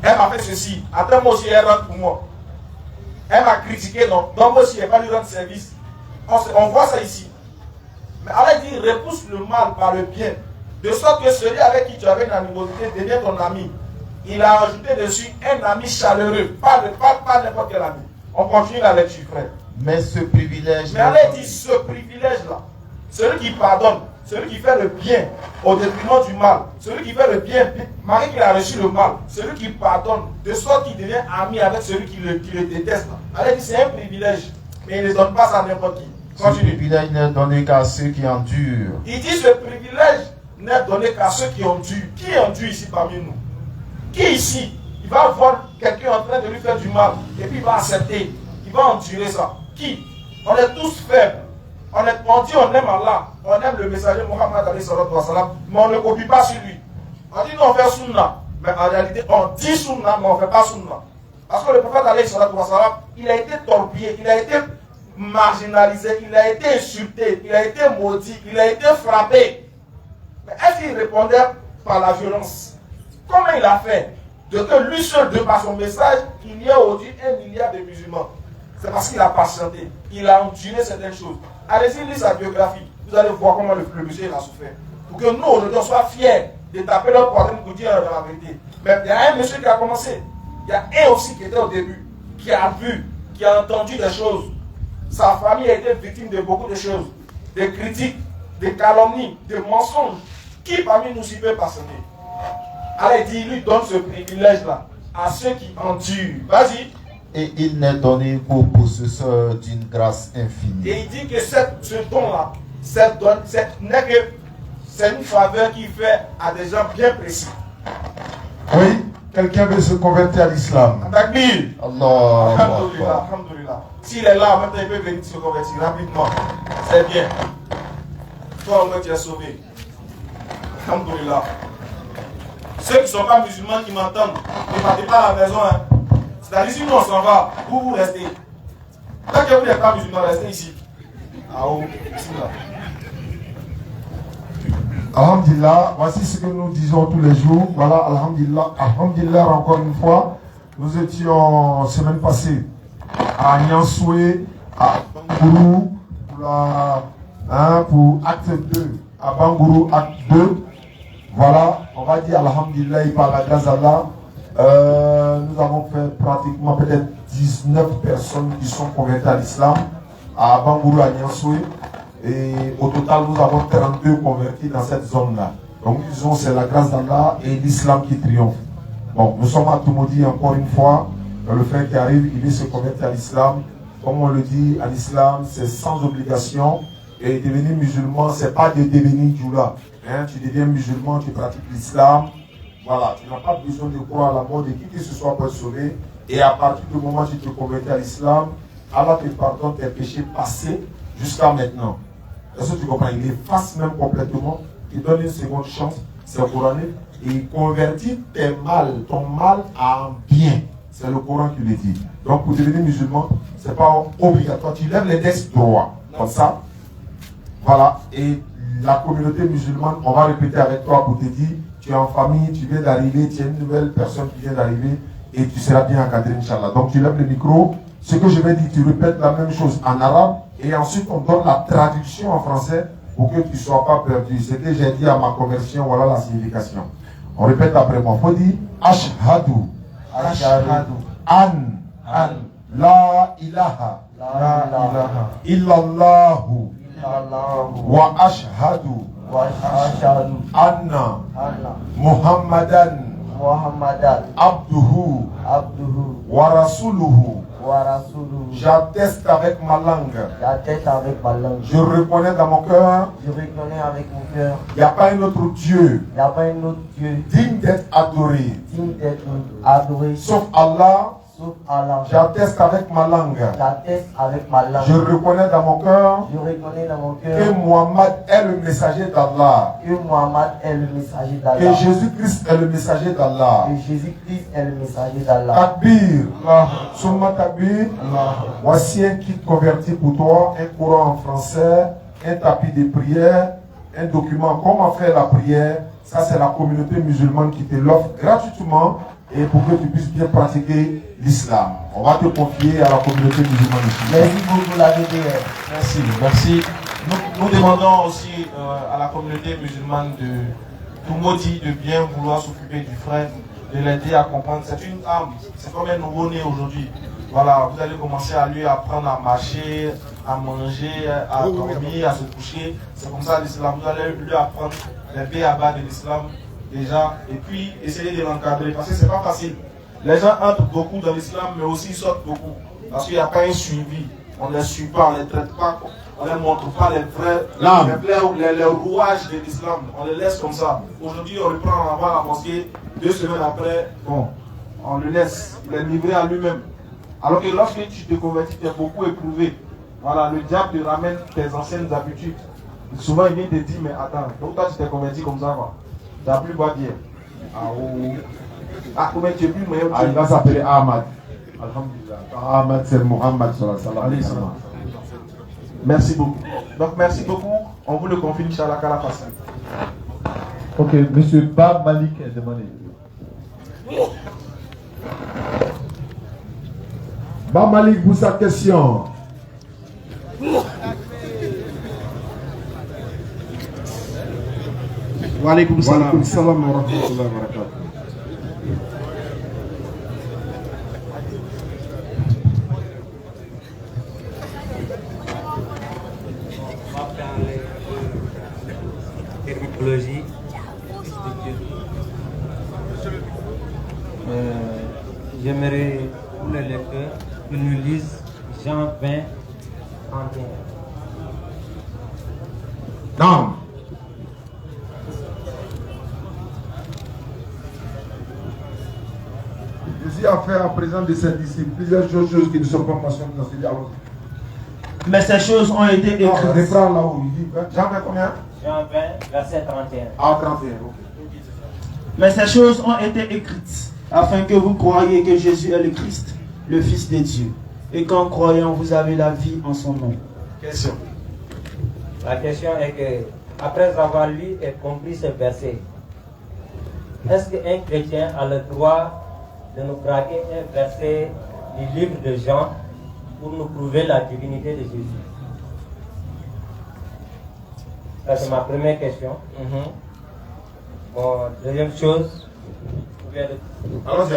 Elle m'a fait ceci, attends-moi aussi, elle rentre pour moi. Elle m'a critiqué, non, donc moi aussi, elle va lui rendre service. On voit ça ici. Mais Allah dit, repousse le mal par le bien, de sorte que celui avec qui tu avais une animosité devient ton ami. Il a ajouté dessus un ami chaleureux, pas n'importe quel ami. On continue la lecture, frère. Mais ce privilège... Mais Allah dit, ce privilège-là, celui qui pardonne, celui qui fait le bien au détriment du mal, celui qui fait le bien, malgré qu'il a reçu le mal, celui qui pardonne, de sorte qu'il devient ami avec celui qui le déteste. Allah dit, c'est un privilège, mais il ne donne pas ça à n'importe qui. Ce privilège n'est donné qu'à ceux qui endurent. Il dit, ce privilège n'est donné qu'à ceux qui endurent. Qui endure ici parmi nous? Qui ici, il va voir quelqu'un en train de lui faire du mal, et puis il va accepter, il va endurer ça? Qui? On est tous faibles. On dit on aime Allah, on aime le messager Mohammed, mais on ne copie pas sur lui. On dit nous on fait sunna, mais en réalité on dit sunna, mais on ne fait pas sunna. Parce que le prophète il a été torpillé, il a été marginalisé, il a été insulté, il a été maudit, il a été frappé. Mais est-ce qu'il répondait par la violence? Comment il a fait? De que lui seul, de par son message, il y a aujourd'hui 1 milliard de musulmans. C'est parce qu'il a patienté, il a enduré certaines choses. Allez-y, lisez sa biographie, vous allez voir comment le monsieur a souffert. Pour que nous, aujourd'hui, on soit fiers de taper leur poitrine pour dire la vérité. Mais il y a un monsieur qui a commencé, il y a un aussi qui était au début, qui a vu, qui a entendu des choses. Sa famille a été victime de beaucoup de choses, des critiques, des calomnies, des mensonges. Qui parmi nous s'y peut patienter? Allah dit, il lui donne ce privilège-là à ceux qui endurent. Vas-y. Et il n'est donné qu'aux possesseurs d'une grâce infinie. Et il dit que ce don-là, c'est une faveur qu'il fait à des gens bien précis. Oui, quelqu'un veut se convertir à l'islam. Takbir. Allah. Alhamdulillah, alhamdulillah. S'il est là, maintenant il peut venir se convertir rapidement. C'est bien. Toi, au moins, tu es sauvé. Alhamdulillah. Ceux qui ne sont pas musulmans qui m'entendent, ne partez pas à la maison. Hein. C'est-à-dire, si nous on s'en va, vous restez. Tant que vous n'êtes pas musulmans, restez ici. Ah oh, ici là. Alhamdulillah, voici ce que nous disons tous les jours. Voilà, Alhamdulillah, Alhamdulillah, encore une fois. Nous étions semaine passée à Nyansoué, à Bangourou, pour acte 2. À Bangourou, acte 2. Voilà, on va dire Alhamdulillah, par la grâce d'Allah. Nous avons fait pratiquement peut-être 19 personnes qui sont converties à l'islam à Bangourou, à Nyansoué. Et au total, nous avons 32 convertis dans cette zone-là. Donc, disons, c'est la grâce d'Allah et l'islam qui triomphe. Bon, nous sommes à Toumoudi encore une fois. Le frère qui arrive, il veut se convertir à l'islam. Comme on le dit, à l'islam, c'est sans obligation. Et devenir musulman, c'est pas de devenir djoula. Hein, tu deviens musulman, tu pratiques l'islam. Voilà, tu n'as pas besoin de croire à la mort de qui que ce soit pour être sauvé. Et à partir du moment où tu te convertis à l'islam, Allah te pardonne tes péchés passés jusqu'à maintenant. Est-ce que tu comprends? Il efface même complètement, il donne une seconde chance, c'est le Coran, et il convertit ton mal en bien. C'est le Coran qui le dit. Donc pour devenir musulman, ce n'est pas obligatoire. Tu lèves les textes droits, comme ça. Voilà, et la communauté musulmane, on va répéter avec toi pour te dire, tu es en famille, tu viens d'arriver, tu es une nouvelle personne qui vient d'arriver, et tu seras bien encadré, Inch'Allah. Donc tu lèves le micro, ce que je vais dire, tu répètes la même chose en arabe, et ensuite on donne la traduction en français pour que tu ne sois pas perdu. Ce que j'ai dit à ma conversion, voilà la signification. On répète après moi. Il faut dire Ashhadu. Ashhadu. An. La ilaha. Illallahu. Wa ashhadu. Anna. Muhammadan. Abduhu. Wa rasuluhu. J'atteste avec ma langue. J'atteste avec ma langue. Je reconnais dans mon cœur. Je reconnais avec mon cœur. Il n'y a pas un autre Dieu. Il n'y a pas un autre Dieu digne d'être adoré. Digne d'être adoré. Sauf Allah. Sauf Allah. J'atteste avec ma langue. J'atteste avec ma langue. Je reconnais dans mon cœur. Je reconnais dans mon cœur. Que Muhammad est le messager d'Allah. Que Muhammad est le messager d'Allah. Que Jésus-Christ est le messager d'Allah. Que Jésus-Christ est le messager d'Allah. Takbir. Summa takbir. Voici un kit converti pour toi, un Coran en français, un tapis de prière, un document comment faire la prière. Ça, c'est la communauté musulmane qui te l'offre gratuitement et pour que tu puisses bien pratiquer l'islam. On va te confier à la communauté musulmane ici. Merci beaucoup la DDR. Merci, merci. Nous demandons aussi à la communauté musulmane de tout maudit de bien vouloir s'occuper du frère, de l'aider à comprendre. C'est une âme, c'est comme un nouveau-né aujourd'hui. Voilà, vous allez commencer à lui apprendre à marcher, à manger, à dormir, à se coucher. C'est comme ça l'islam. Vous allez lui apprendre les b.a.-ba de l'islam déjà, et puis essayer de l'encadrer, parce que c'est pas facile. Les gens entrent beaucoup dans l'islam, mais aussi sortent beaucoup, parce qu'il n'y a pas un suivi. On ne les suit pas, on ne les traite pas, on ne les montre pas les rouages de l'islam. On les laisse comme ça. Aujourd'hui, on le prend en avant à la mosquée, 2 semaines après, bon, on le laisse, il est livré à lui-même. Alors que lorsque tu te convertis, tu es beaucoup éprouvé. Voilà, le diable te ramène tes anciennes habitudes. Souvent, il vient te dire, mais attends, donc toi tu t'es converti comme ça, quoi. Tu n'as plus boire bien. Comment tu es plus meilleur? Il va s'appeler Ahmad. Alhamdulillah. Ahmad, c'est Mohammed sallallahu alayhi wa sallam. Merci beaucoup. Donc, merci beaucoup. On vous le confie, Inch'Allah, qu'à la facile. Ok, monsieur Ba Malik est demandé. Ba Malik pour sa question. Wa alaykoum salam. Wa alaykoum salam wa rahmatullahi wa barakatuh. Terminologie. J'aimerais pour les lecteurs qu'ils nous lisent Jean 20, 31. Non. Jésus a fait à présent de ses disciples plusieurs choses qui ne sont pas mentionnées dans ce dialogue. Mais ces choses ont été écrites. Reprends là où il dit. Jean 20 combien? Jean 20, verset 31. Ah, 31, ok. Mais ces choses ont été écrites afin que vous croyiez que Jésus est le Christ, le Fils de Dieu, et qu'en croyant vous avez la vie en son nom. Question. La question est que, après avoir lu et compris ce verset, est-ce qu'un chrétien a le droit de nous braquer un verset du livre de Jean pour nous prouver la divinité de Jésus? Ça, c'est ma première question. Bon, deuxième chose. Allons-y.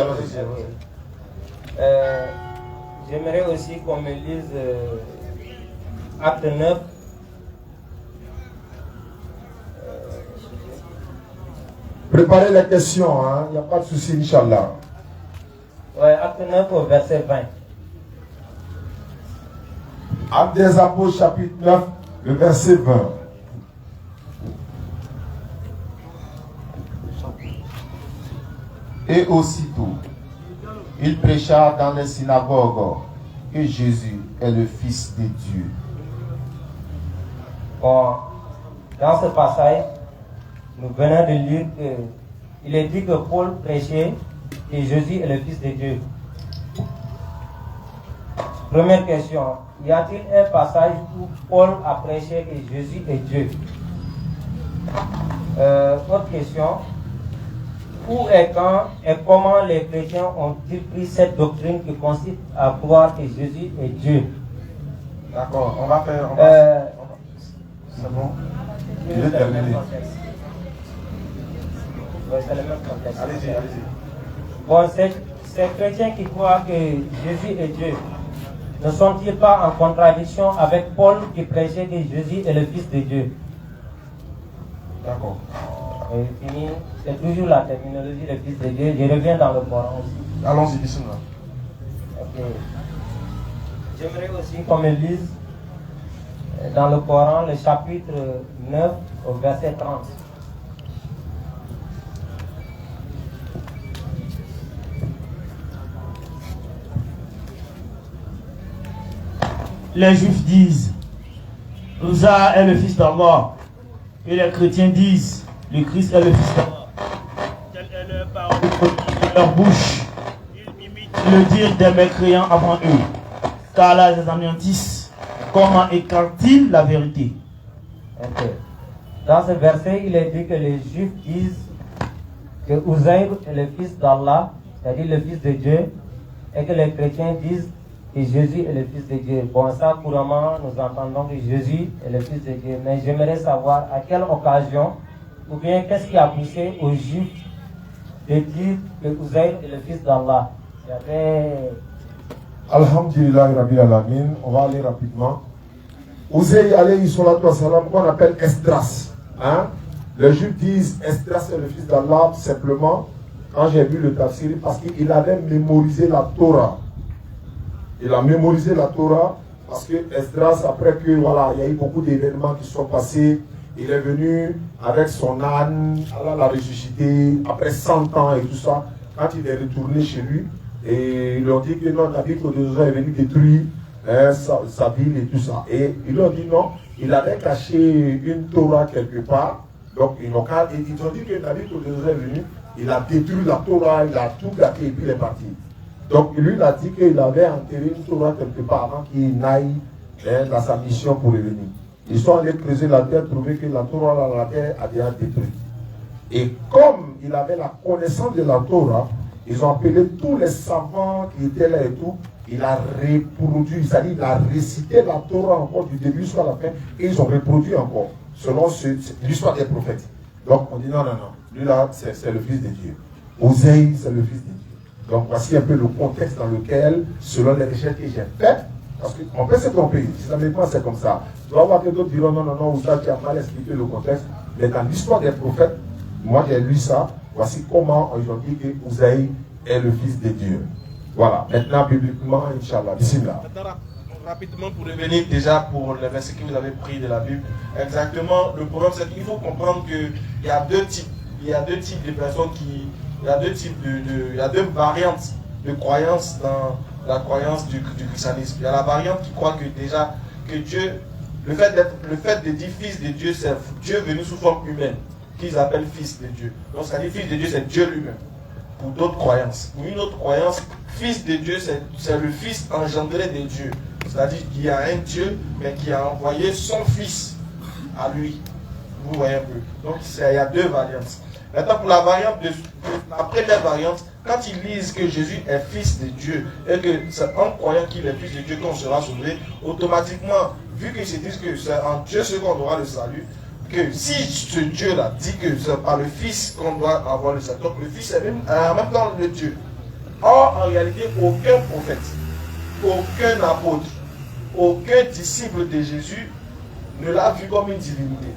J'aimerais aussi qu'on me lise Acte 9. Préparez les questions, hein? Il n'y a pas de souci, Inch'Allah. Ouais, Acte 9 au verset 20. Acte des Apôtres, chapitre 9, le verset 20. Et aussitôt, il prêcha dans les synagogues que Jésus est le Fils de Dieu. Bon, dans ce passage, nous venons de lire qu'il est dit que Paul prêchait que Jésus est le Fils de Dieu. Première question, y a-t-il un passage où Paul a prêché que Jésus est Dieu? Autre question, où et quand et comment les chrétiens ont-ils pris cette doctrine qui consiste à croire que Jésus est Dieu? D'accord, on va faire... C'est bon? Il est terminé. C'est le même contexte. Allez-y. Bon, ces chrétiens qui croient que Jésus est Dieu, ne sont-ils pas en contradiction avec Paul qui prêchait que Jésus est le Fils de Dieu? D'accord. Fini, c'est toujours la terminologie le Fils de Dieu. Je reviens dans le Coran aussi. Allons-y, bismillah. Ok. J'aimerais aussi qu'on me lise dans le Coran le chapitre 9 au verset 30. Les Juifs disent, Uzza est le fils d'Allah. Et les chrétiens disent, le Christ est le fils d'Allah. Telle est leur parole de leur bouche. Ils imitent le dire des mécréants avant eux. Car là, les anéantissent. Comment écartent-ils la vérité? Okay. Dans ce verset, il est dit que les Juifs disent que Uzzaïr est le fils d'Allah, c'est-à-dire le fils de Dieu, et que les chrétiens disent que Jésus est le fils de Dieu. Bon, ça, couramment, nous entendons que Jésus est le fils de Dieu. Mais j'aimerais savoir à quelle occasion, ou bien qu'est-ce qui a poussé aux Juifs de dire que Uzzaïr est le fils d'Allah. Il y avait... Alhamdulillah Rabbil Alamin, on va aller rapidement. Uzzaïr alayhi salatu wa salam, qu'on appelle Esdras. Hein? Les Juifs disent Esdras est le fils d'Allah, simplement, quand j'ai vu le tafsir, parce qu'il avait mémorisé la Torah. Il a mémorisé la Torah parce que Esdras, après que voilà, il y a eu beaucoup d'événements qui sont passés, il est venu avec son âne, Allah l'a ressuscité après 100 ans et tout ça. Quand il est retourné chez lui, et ils lui ont dit que non, Nabuchodonosor est venu détruire sa ville et tout ça. Et ils lui ont dit non, il avait caché une Torah quelque part. Donc ils ont dit que Nabuchodonosor est venu, il a détruit la Torah, il a tout gâté et puis il est parti. Donc lui il a dit qu'il avait enterré une Torah quelque part avant qu'il n'aille dans sa mission pour revenir. Ils sont allés creuser la terre, trouver que la Torah, la terre a déjà détruit. Et comme il avait la connaissance de la Torah, ils ont appelé tous les savants qui étaient là et tout. Il a reproduit, c'est-à-dire il a récité la Torah encore du début jusqu'à la fin, et ils ont reproduit encore, selon l'histoire des prophètes. Donc on dit non, lui là, c'est le fils de Dieu. Uzzaïr, c'est le fils de Dieu. Donc voici un peu le contexte dans lequel, selon les recherches que j'ai faites, parce qu'on peut se tromper, systématiquement c'est comme ça. Tu vas voir que d'autres diront non, ou ça qui a mal expliqué le contexte. Mais dans l'histoire des prophètes, moi j'ai lu ça, voici comment ils ont dit que Uzzaïr est le fils de Dieu. Voilà, maintenant bibliquement, Inch'Allah, bismillah. Rapidement pour revenir déjà pour les versets que vous avez pris de la Bible, exactement, le problème c'est qu'il faut comprendre qu'il y a deux types de personnes qui... Il y a deux variantes de croyances dans la croyance du christianisme. Il y a la variante qui croit que déjà que Dieu, le fait de dire fils de Dieu, c'est Dieu venu sous forme humaine, qu'ils appellent fils de Dieu. Donc ça dit fils de Dieu, c'est Dieu lui-même. Pour d'autres croyances. Pour une autre croyance, fils de Dieu, c'est le fils engendré de Dieu. C'est-à-dire qu'il y a un Dieu, mais qui a envoyé son fils à lui. Vous voyez un peu. Donc il y a deux variantes. Maintenant, pour la première variante, quand ils lisent que Jésus est fils de Dieu et que c'est en croyant qu'il est fils de Dieu qu'on sera sauvé, automatiquement, vu qu'ils se disent que c'est en Dieu ce qu'on aura le salut, que si ce Dieu-là dit que c'est par le Fils qu'on doit avoir le salut, donc le Fils est même temps le Dieu. Or, en réalité, aucun prophète, aucun apôtre, aucun disciple de Jésus ne l'a vu comme une divinité.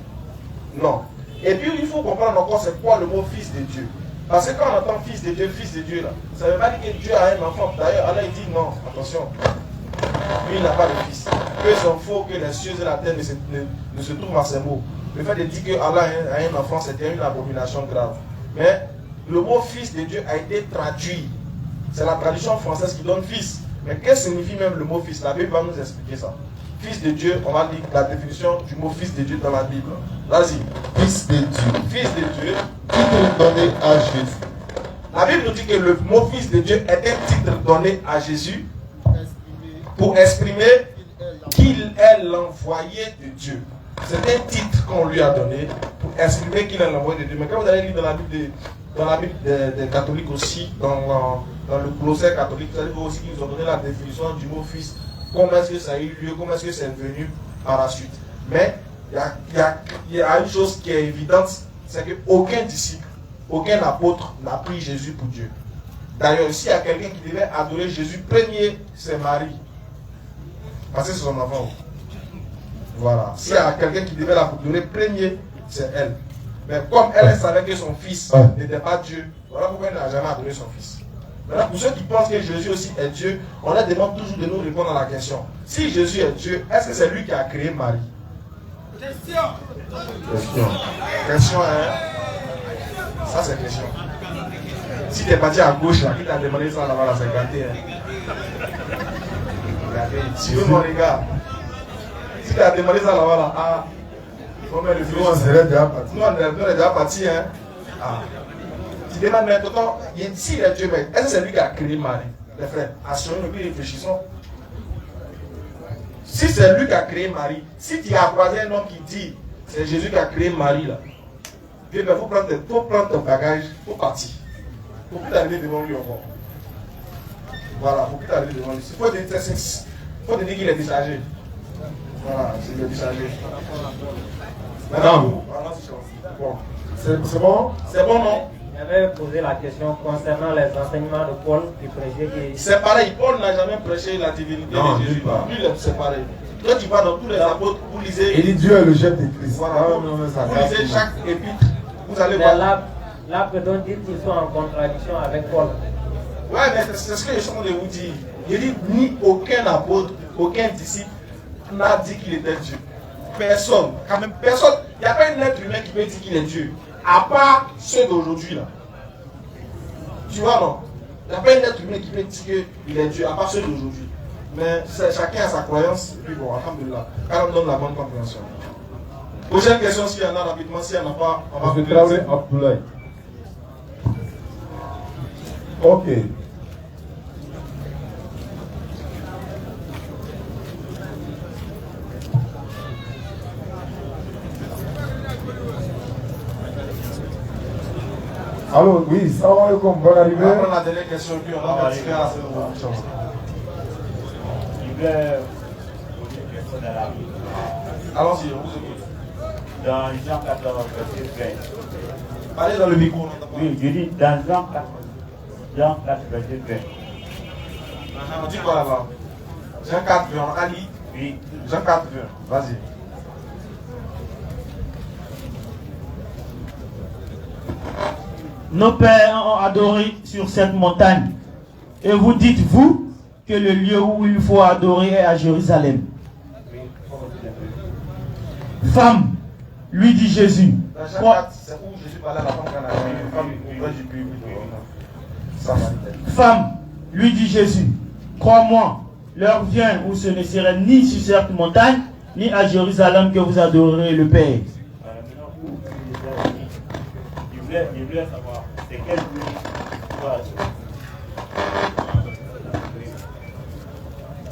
Non. Et puis il faut comprendre encore c'est quoi le mot fils de Dieu. Parce que quand on entend fils de Dieu là, ça ne veut pas dire que Dieu a un enfant. D'ailleurs, Allah il dit non, attention, lui il n'a pas de fils. Que c'est faux que les cieux et la terre ne se trouvent à ses mots. Le fait de dire que Allah a un enfant, c'était une abomination grave. Mais le mot fils de Dieu a été traduit. C'est la traduction française qui donne fils. Mais qu'est-ce que signifie même le mot fils? La Bible va nous expliquer ça. Fils de Dieu, on va lire la définition du mot fils de Dieu dans la Bible. Vas-y. Fils de Dieu. Fils de Dieu. Titre donné à Jésus. La Bible nous dit que le mot fils de Dieu est un titre donné à Jésus pour exprimer qu'il est l'envoyé de Dieu. C'est un titre qu'on lui a donné pour exprimer qu'il est l'envoyé de Dieu. Mais quand vous allez lire dans la Bible des catholiques aussi, dans le glossaire catholique, vous allez voir aussi qu'ils ont donné la définition du mot fils. Comment est-ce que ça a eu lieu, comment est-ce que c'est venu par la suite. Mais il y a une chose qui est évidente, c'est qu'aucun disciple, aucun apôtre n'a pris Jésus pour Dieu. D'ailleurs, s'il y a quelqu'un qui devait adorer Jésus, premier, c'est Marie. Parce que c'est son enfant. Voilà. S'il y a quelqu'un qui devait l'adorer, premier, c'est elle. Mais comme elle savait que son fils n'était pas Dieu, voilà pourquoi elle n'a jamais adoré son fils. Maintenant, pour ceux qui pensent que Jésus aussi est Dieu, on leur demande toujours de nous répondre à la question. Si Jésus est Dieu, est-ce que c'est lui qui a créé Marie? Question. Question, hein? Ça, c'est question. Si tu es parti à gauche, là, qui t'a demandé ça là-bas, là, c'est gâté. Hein? Suivez-moi, les gars. Si tu as demandé ça là-bas, là, ah, nous, on serait déjà parti. Nous, on est déjà parti, hein? Ah. Tu demandes, mais tonton, si il est Dieu, mais est-ce que c'est lui qui a créé Marie? Les frères, assurons-nous, puis réfléchissons. Si c'est lui qui a créé Marie, si tu as croisé un homme qui dit c'est Jésus qui a créé Marie, là, il faut prendre ton bagage, il faut partir. Il faut plus t'arriver devant lui encore. Voilà, il faut plus t'arriver devant lui. Il faut te dire qu'il est déchargé. Voilà, c'est le déchargé. Madame, c'est bon? C'est bon, non? J'avais posé la question concernant les enseignements de Paul qui prêchait que... C'est pareil, Paul n'a jamais prêché la divinité de Jésus. Lui, c'est pareil. Toi, tu vas dans tous les apôtres, vous lisez... Il dit Dieu est le chef de Christ. Voilà, vous lisez chaque épître, vous allez voir... Là, peut-on dire qu'ils sont en contradiction avec Paul? Ouais, mais c'est ce que je suis en train de vous dire. Il dit, ni aucun apôtre, aucun disciple n'a dit qu'il était Dieu. Personne, quand même personne. Il n'y a pas un être humain qui peut dire qu'il est Dieu. À part ceux d'aujourd'hui là. Tu vois, non? Il n'y a pas un être humain qui peut dire qu'il est Dieu, à part ceux d'aujourd'hui. Mais chacun a sa croyance, et puis bon, alhamdoulilah. Quand on donne la bonne compréhension. Prochaine question, s'il y en a rapidement, s'il n'y en a pas, on va Traoré Abdoulaye. Ok. Alors, oui, salam alaikum, bonne arrivée. On va prendre la dernière question, puis on va participer à cette question. Je voulais poser une question dans la vie. Allons-y, on vous écoute. Dans Jean 14, verset 20. Allez dans le micro. Oui, je dis dans Jean 4, verset 20. On dit quoi là-bas? Jean 4, on a dit. Oui. Jean 4, vas-y. Nos pères ont adoré sur cette montagne. Et vous dites, vous, que le lieu où il faut adorer est à Jérusalem. Femme, lui dit Jésus. Dans Jean 4, c'est où Jésus parlait à la femme canadienne. Femme, lui dit Jésus, crois-moi, l'heure vient où ce ne serait ni sur cette montagne, ni à Jérusalem que vous adorerez le Père. Je voulais savoir, c'est quel lieu?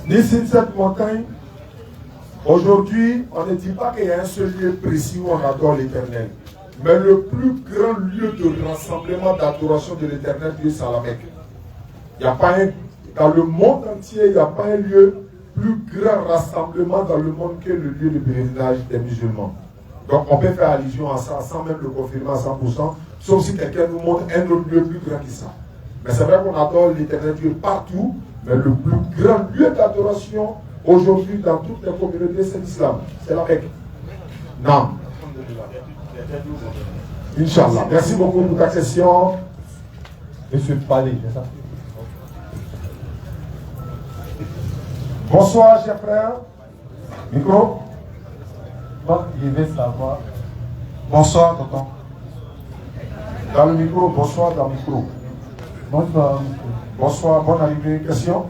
D'ici cette montagne, aujourd'hui, on ne dit pas qu'il y a un seul lieu précis où on adore l'Éternel. Mais le plus grand lieu de rassemblement, d'adoration de l'Éternel, Dieu, c'est à la Mecque. Il n'y a pas dans le monde entier, il n'y a pas un lieu plus grand rassemblement dans le monde que le lieu de pèlerinage des musulmans. Donc on peut faire allusion à ça sans même le confirmer à 100%, sauf si quelqu'un nous montre un autre lieu plus grand que ça. Mais c'est vrai qu'on adore l'Éternel Dieu partout, mais le plus grand lieu d'adoration aujourd'hui dans toutes les communautés, c'est l'islam. C'est la Mecque. Non. Inch'Allah. Merci beaucoup pour ta question. Monsieur Palais, c'est ça? Bonsoir, chers frères. Micro. Moi, je vais savoir. Bonsoir, tonton. Dans le micro, bonsoir dans le micro. Bonsoir. Bonsoir, bonne arrivée. Question?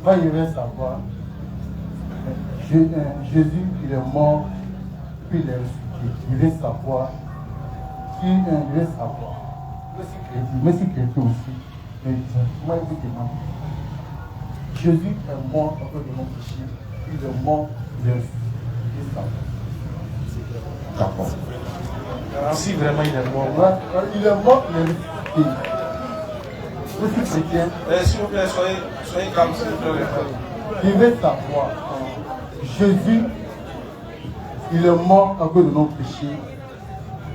Moi, je vais savoir. Jésus, il est mort, puis il est ressuscité. Je vais savoir. Je vais savoir. Moi, si chrétien aussi. Mais moi, je vous demande. Jésus est mort à cause de mon péché. Il est mort, il est ressuscité. D'accord. Si vraiment il est mort. Il est mort, il est ressuscité. Je suis chrétien. S'il vous plaît, soyez calme, s'il vous plaît. Je vais savoir. Jésus, il est mort à cause de nos péchés.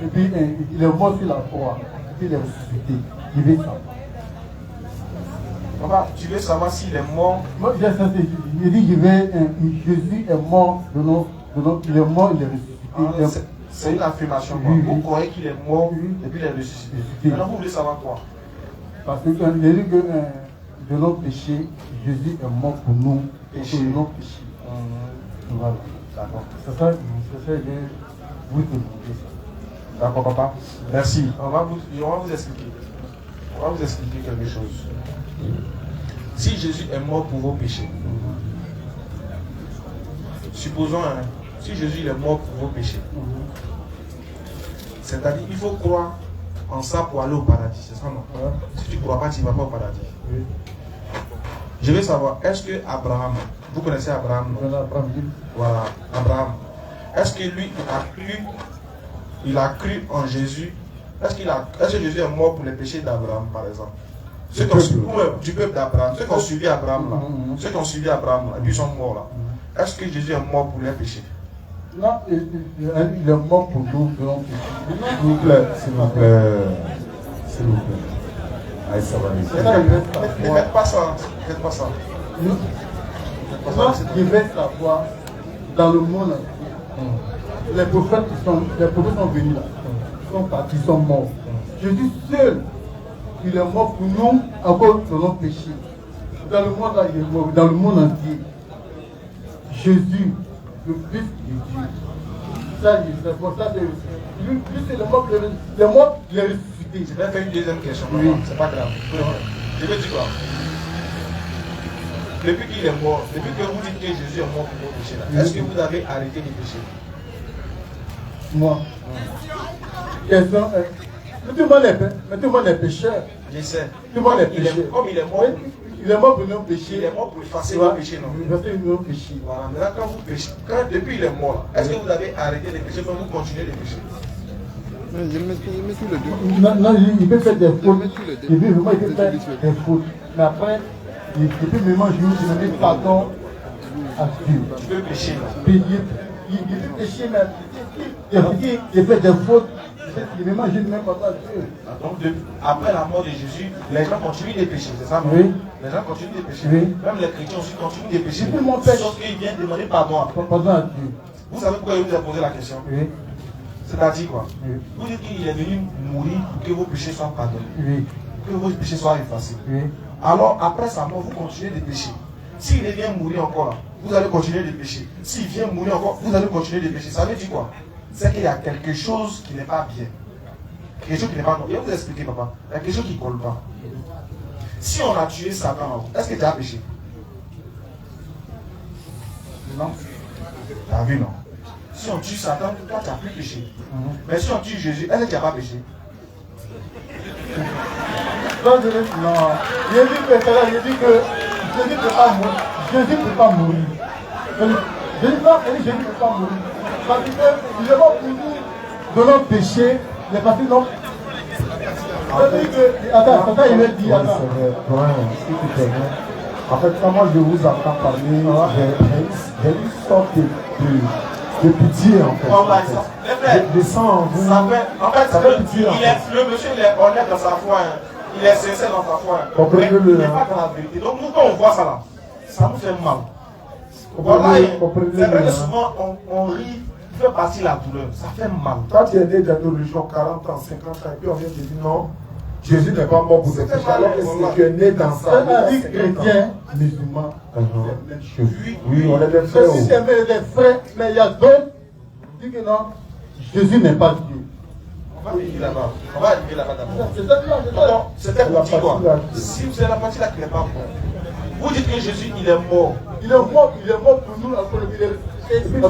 Et puis il est mort sur la croix. Et puis il est ressuscité. Je vais savoir. Papa, tu veux savoir s'il est mort? Moi, je dis, Jésus est mort il est mort, il est ressuscité. C'est une affirmation. Vous croyez qu'il est mort et puis il est ressuscité. Maintenant, vous voulez savoir quoi? Parce que quand il dit que de nos péchés, Jésus est mort pour nous, et pour nos péchés. Voilà, d'accord. C'est ça, je vous demander ça. D'accord, papa. Merci. On va vous expliquer. On va vous expliquer quelque chose. Si Jésus est mort pour vos péchés, supposons, si Jésus est mort pour vos péchés, c'est-à-dire il faut croire en ça pour aller au paradis, c'est ça non? Si tu ne crois pas, tu ne vas pas au paradis. Oui. Je veux savoir, est-ce que Abraham, vous connaissez Abraham, non? Voilà, Abraham. Est-ce que lui, il a cru en Jésus? Est-ce que Jésus est mort pour les péchés d'Abraham, par exemple? Du peuple d'Abraham, ceux qui ont suivi Abraham là, ceux qui ont suivi Abraham là, et puis ils sont morts là. Est-ce que Jésus est mort pour les péchés? Non, il est mort pour nous. S'il vous plaît, s'il vous plaît. S'il vous plaît. Allez, ça va aller. Ne faites pas ça. Ne faites pas ça. Je vais savoir, dans le monde, les prophètes sont venus là. Ils sont partis, ils sont morts. Jésus seul, il est mort pour nous à cause de nos péchés. Dans le monde là, il est mort. Dans le monde entier. Jésus, le Fils de Dieu. Ça, c'est pour ça que lui, c'est le mort, il est ressuscité. Je vais faire une deuxième question. Oui. C'est pas grave. Je vais dire quoi? Depuis qu'il est mort, depuis que vous dites que Jésus est mort pour vos péchés, est-ce que vous avez arrêté les péchés? Moi. Question. Tout le monde est pécheur. Je sais. Tout le monde est pécheur. Comme il est mort. Il est mort pour nos péchés. Il est mort pour effacer nos péchés, non? Il effacer nos péchés. Voilà. Maintenant, quand vous péchez, depuis il est mort, est-ce que vous avez arrêté les péchés, mais vous continuez les péchés? Non, il peut faire des fautes. Il peut faire des fautes. Mais après, il peut me manger, je me dis pardon à Dieu. Tu peux pécher, là. Il peut pécher, mais il fait des fautes. Il me mange même pas à Dieu. Donc, après la mort de Jésus, les gens continuent de pécher, c'est ça? Oui. Les gens continuent de pécher. Oui. Même les chrétiens aussi continuent de pécher. Sauf Sauf qu'ils viennent demander pardon. Pardon à Dieu. Vous savez pourquoi il vous a posé la question? Oui. C'est-à-dire quoi? Oui. Vous dites qu'il est venu mourir pour que vos péchés soient pardonnés. Oui. Que vos péchés soient effacés. Oui. Alors, après sa mort, vous continuez de pécher. S'il vient mourir encore là, vous allez continuer de pécher. S'il vient mourir encore, vous allez continuer de pécher. Ça veut dire quoi? C'est qu'il y a quelque chose qui n'est pas bien. Quelque chose qui n'est pas bon. Je vais vous expliquer, papa. Il y a quelque chose qui ne colle pas. Si on a tué Satan, est-ce que tu as péché? Non. Tu as vu, non? Si on tue Satan, toi, tu n'as plus péché. Mais si on tue Jésus, est-ce que tu n'as pas péché? Non. Je dis que Jésus ne peut pas mourir. Jésus ne peut pas mourir. Jésus ne peut pas mourir. Parce qu'il est mort pour nous de nos péchés. Il est parti non. Attends, il me dit. En fait, quand moi je vous entends parler, j'ai une sorte de pitié en fait. Je sens en vous. En fait, le monsieur il est honnête dans sa foi. Il est sincère dans sa foi. Comprenez-le. Il n'est pas dans la vérité. Donc nous, quand on voit ça là, ça nous fait mal. Voilà, c'est vrai que souvent on rit. Fait partie de la douleur, ça fait mal. Quand tu es né dans une religion 40 ans, 50 ans, et puis on vient te dire non, Jésus n'est pas mort pour ses péchés, alors que si tu es né dans ça. C'est-à-dire chrétien, musulman, oui, on est des frères. Si tu es des frères, mais il y a d'autres qui disent que non, Jésus n'est pas Dieu. On va arriver là-bas. On va arriver là-bas d'abord. C'était pour dire quoi? Si vous avez la partie là qui n'est pas bonne, vous dites que Jésus il est mort. Il est mort pour nous, après il est et puis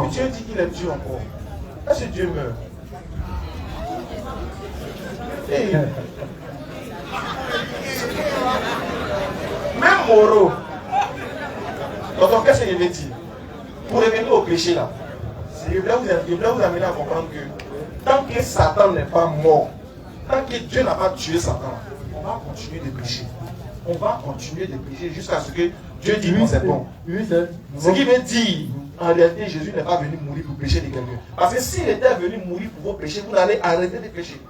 Dieu dit qu'il est Dieu encore. Est-ce que Dieu meurt? Hey. Même Moreau. Donc qu'est-ce que je vais dire? Pour revenir au péché là, je voulais vous amener à comprendre que tant que Satan n'est pas mort, tant que Dieu n'a pas tué Satan, on va continuer de pécher. On va continuer de pécher jusqu'à ce que Dieu dit que c'est bon. Ce qui veut dire, en réalité, Jésus n'est pas venu mourir pour pécher de quelqu'un. Parce que s'il était venu mourir pour vos péchés, vous allez arrêter de pécher.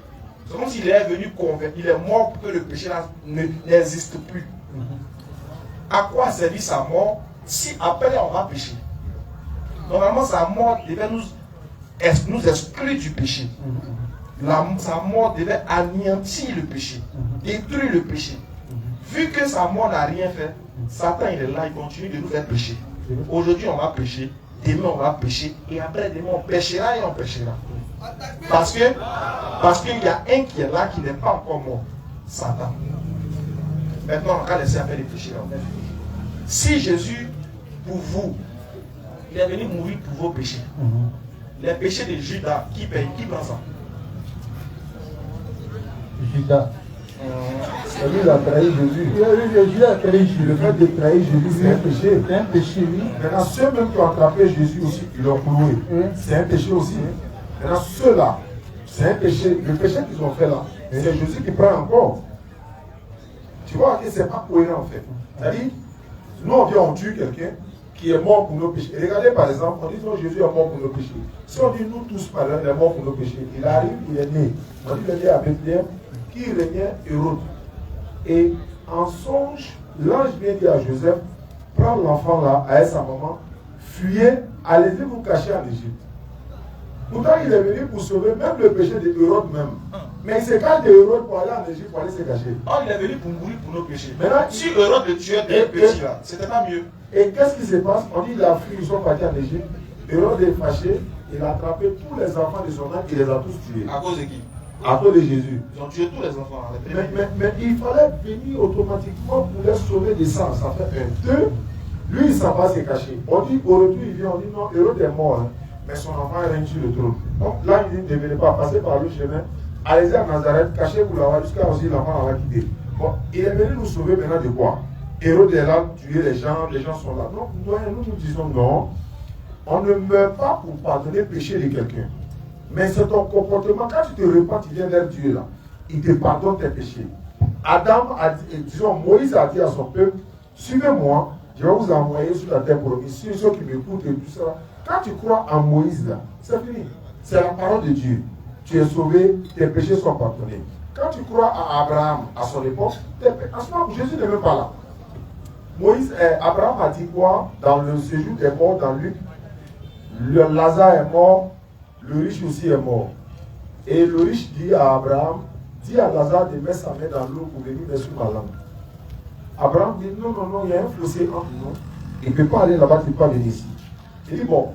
C'est comme s'il est venu convaincre. Il est mort pour que le péché là n'existe plus. À quoi servit sa mort si après on va pécher? Normalement, sa mort devait nous exclure du péché. sa mort devait anéantir le péché, détruire le péché. Vu que sa mort n'a rien fait, Satan il est là, il continue de nous faire pécher. Aujourd'hui on va pécher, demain on va pécher, et après demain on péchera et on péchera. Parce qu'il y a un qui est là qui n'est pas encore mort, Satan. Maintenant on va laisser faire les péchés. Si Jésus, pour vous, il est venu mourir pour vos péchés, les péchés de Judas, qui paye, qui prend ça? Judas. Lui, il a trahi Jésus. Judas a trahi Jésus. Le fait de trahir Jésus, c'est un péché. C'est un péché, oui. Maintenant, ceux même qui ont attrapé Jésus aussi, ils l'ont cloué. C'est un péché aussi. Maintenant, ceux-là, c'est un péché. Le péché qu'ils ont fait là, c'est Jésus qui prend encore. Tu vois que c'est pas cohérent en fait. C'est-à-dire, nous on vient, on tue quelqu'un qui est mort pour nos péchés. Et regardez par exemple, on dit non, Jésus est mort pour nos péchés. Si on dit nous tous par exemple, il est mort pour nos péchés, il arrive, il est né. On dit il est né à Bethléem, qui régnait Hérode. Et en songe, l'ange vient dire à Joseph, prends l'enfant là, avec sa maman, fuyez, allez-y vous cacher en Égypte. Pourtant, il est venu pour sauver même le péché de Hérode même. Mais il s'écarte de Hérode pour aller en Égypte, pour aller se cacher. Oh, il est venu pour mourir pour nos péchés. Maintenant, si Hérode le tuait des petits là, c'était pas mieux. Et qu'est-ce qui se passe? On dit il a fui, ils sont partis en Égypte. Hérode est fâché, il a attrapé tous les enfants de son âge, il les a tous tués. À cause de qui? À cause de Jésus. Ils ont tué tous les enfants. Mais il fallait venir automatiquement pour les sauver de ça. Ça fait un. Deux, lui il s'en va se cacher. On dit au retour, il vient, on dit non, Hérode est mort, hein, mais son enfant règne sur le trône. Donc là, il dit ne venez pas passer par le chemin. Allez-y à Nazareth, cachez-vous là-bas jusqu'à aussi l'enfant va quitter. Bon, il est venu nous sauver maintenant de quoi? Hérode est là, tuer les gens sont là. Donc nous disons non, on ne meurt pas pour pardonner le péché de quelqu'un. Mais c'est ton comportement, quand tu te repens, tu viens vers Dieu là, il te pardonne tes péchés. Adam a dit, disons, Moïse a dit à son peuple, suivez-moi, je vais vous envoyer sur la terre promise. Ceux qui m'écoutent et tout ça, quand tu crois en Moïse là, c'est fini. C'est la parole de Dieu. Tu es sauvé, tes péchés sont pardonnés. Quand tu crois à Abraham, à son époque, en ce moment, Jésus n'est même pas là. Abraham a dit quoi dans le séjour des morts dans Luc? Lazare est mort, le riche aussi est mort. Et le riche dit à Abraham, dit à Lazare de mettre sa main dans l'eau pour venir mettre sur ma langue. Abraham dit non, il y a un fossé entre nous. Il ne peut pas aller là-bas, il ne peut pas venir ici. Il dit bon,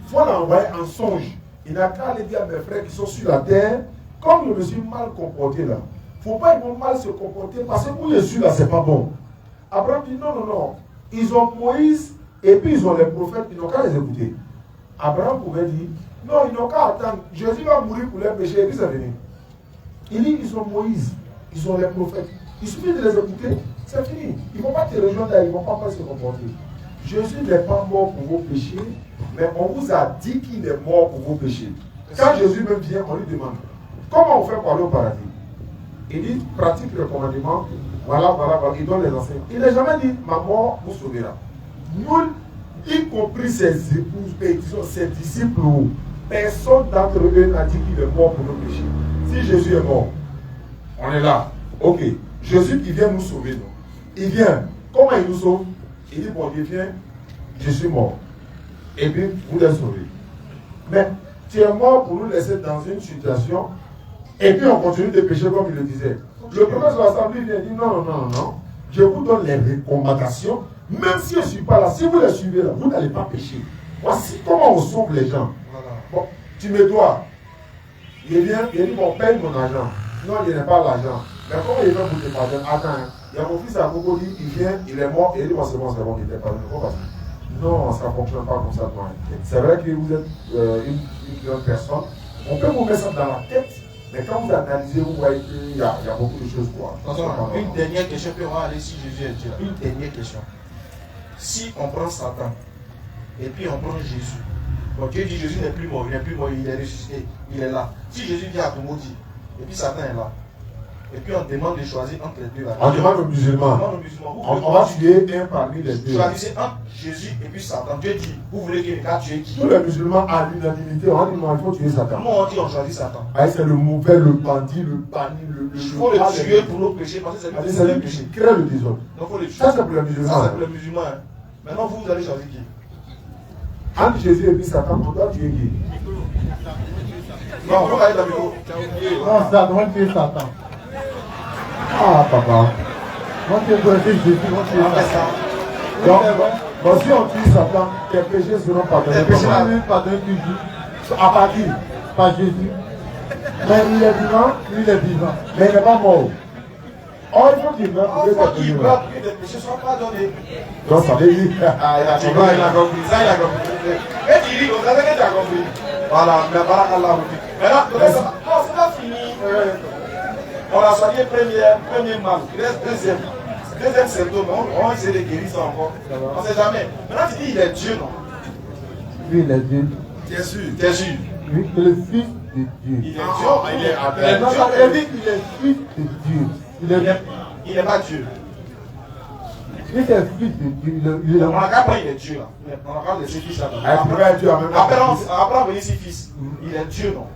il faut l'envoyer en songe. Il n'a qu'à aller dire à mes frères qui sont sur la terre, comme je me suis mal comporté là. Il ne faut pas mal se comporter parce que où je suis là, c'est pas bon. Abraham dit non. Ils ont Moïse et puis ils ont les prophètes, ils n'ont qu'à les écouter. Abraham pouvait dire non, ils n'ont qu'à attendre. Jésus va mourir pour leurs péchés et puis c'est venu. Il dit ils ont Moïse, ils ont les prophètes. Il suffit de les écouter, c'est fini. Ils ne vont pas te rejoindre là, ils ne vont pas se comporter. Jésus n'est pas mort pour vos péchés, mais on vous a dit qu'il est mort pour vos péchés. Quand Jésus même vient, on lui demande comment on fait pour aller au paradis? Il dit pratique le commandement, voilà, il donne les enseignements. Il n'a jamais dit ma mort vous sauvera. Nul, y compris ses épouses et ses disciples, personne d'entre eux n'a dit qu'il est mort pour nos péchés. Si Jésus est mort, on est là. Ok, Jésus qui vient nous sauver, non? Il vient. Comment il nous sauve? Il dit bon Dieu viens, je suis mort. Et puis vous les sauvez. Mais tu es mort pour nous laisser dans une situation et puis on continue de pécher comme il le disait. Le prophète de l'Assemblée vient dire non. Je vous donne les recommandations. Même si je ne suis pas là, si vous les suivez là, vous n'allez pas pécher. Voici comment on sauve les gens. Bon, tu me dois. Il vient, il dit bon, paye mon argent. Non, il n'est pas l'argent. Mais comment il vient pour te pardonner? Attends, il y a mon fils à Gogo, il vient, il est mort, et il dit bon, c'est bon, il était pardonné. Non, ça ne fonctionne pas comme ça. C'est vrai que vous êtes une grande personne. On peut vous mettre ça dans la tête, mais quand vous analysez, vous voyez qu'il y a beaucoup de choses. Une dernière question, puis on va aller si Jésus est Dieu. Une dernière question. Si on prend Satan, et puis on prend Jésus, bon, Dieu dit Jésus n'est plus mort, il est ressuscité, il est là. Si Jésus vient à ton maudit, et puis Satan est là, et puis on demande de choisir entre les deux. On demande aux musulmans. On va tuer un parmi les deux. Choisissez entre Jésus et puis Satan. Dieu dit, vous voulez qu'il va tuer qui? Tous les musulmans à l'unanimité, on dit non, il faut tuer Satan. Nous on dit on choisit Satan. C'est le mauvais, le bandit, le banni, il faut le tuer pour nos péchés parce que c'est le péché. Crée le désordre. Donc il faut le tuer. Ça c'est pour les musulmans. Ça c'est pour les musulmans. Maintenant vous allez choisir qui? Entre Jésus et puis Satan, on doit tuer qui? Non, on va aller dans le micro. Non, ça, mon Dieu, Satan. Ah, papa. Mon Dieu, Jésus, mon Dieu, Satan. Donc, si on tue Satan, tes péchés seront pardonnés. Les péchés seront pardonnés toujours. À partir, par Jésus. Mais il est vivant. Il est vivant. Mais il n'est pas mort. Oh, il faut qu'il meure pour que tes péchés meurt pour que tes péchés soient pardonnés. Donc ça veut dire. Il a compris. Ça, il a compris. Et tu dis, comme ça, c'est que tu as compris. Voilà, mais barakallah. Maintenant, c'est pas fini. On a soigné premier mal. Il reste deuxième symptôme. On va essayer de guérir ça encore. On ne sait jamais. Maintenant, tu dis, il est Dieu, non? Oui, il est Dieu. T'es sûr? T'es sûr? Oui, c'est le Fils de Dieu. Il est Dieu. Il est non, il dit qu'il est Fils de Dieu. Il n'est pas Dieu. Il est Fils de Dieu. On n'a qu'à prendre, il est Dieu là. On n'a qu'à laisser fils là. Après, on venir ici fils. Il est Dieu, non?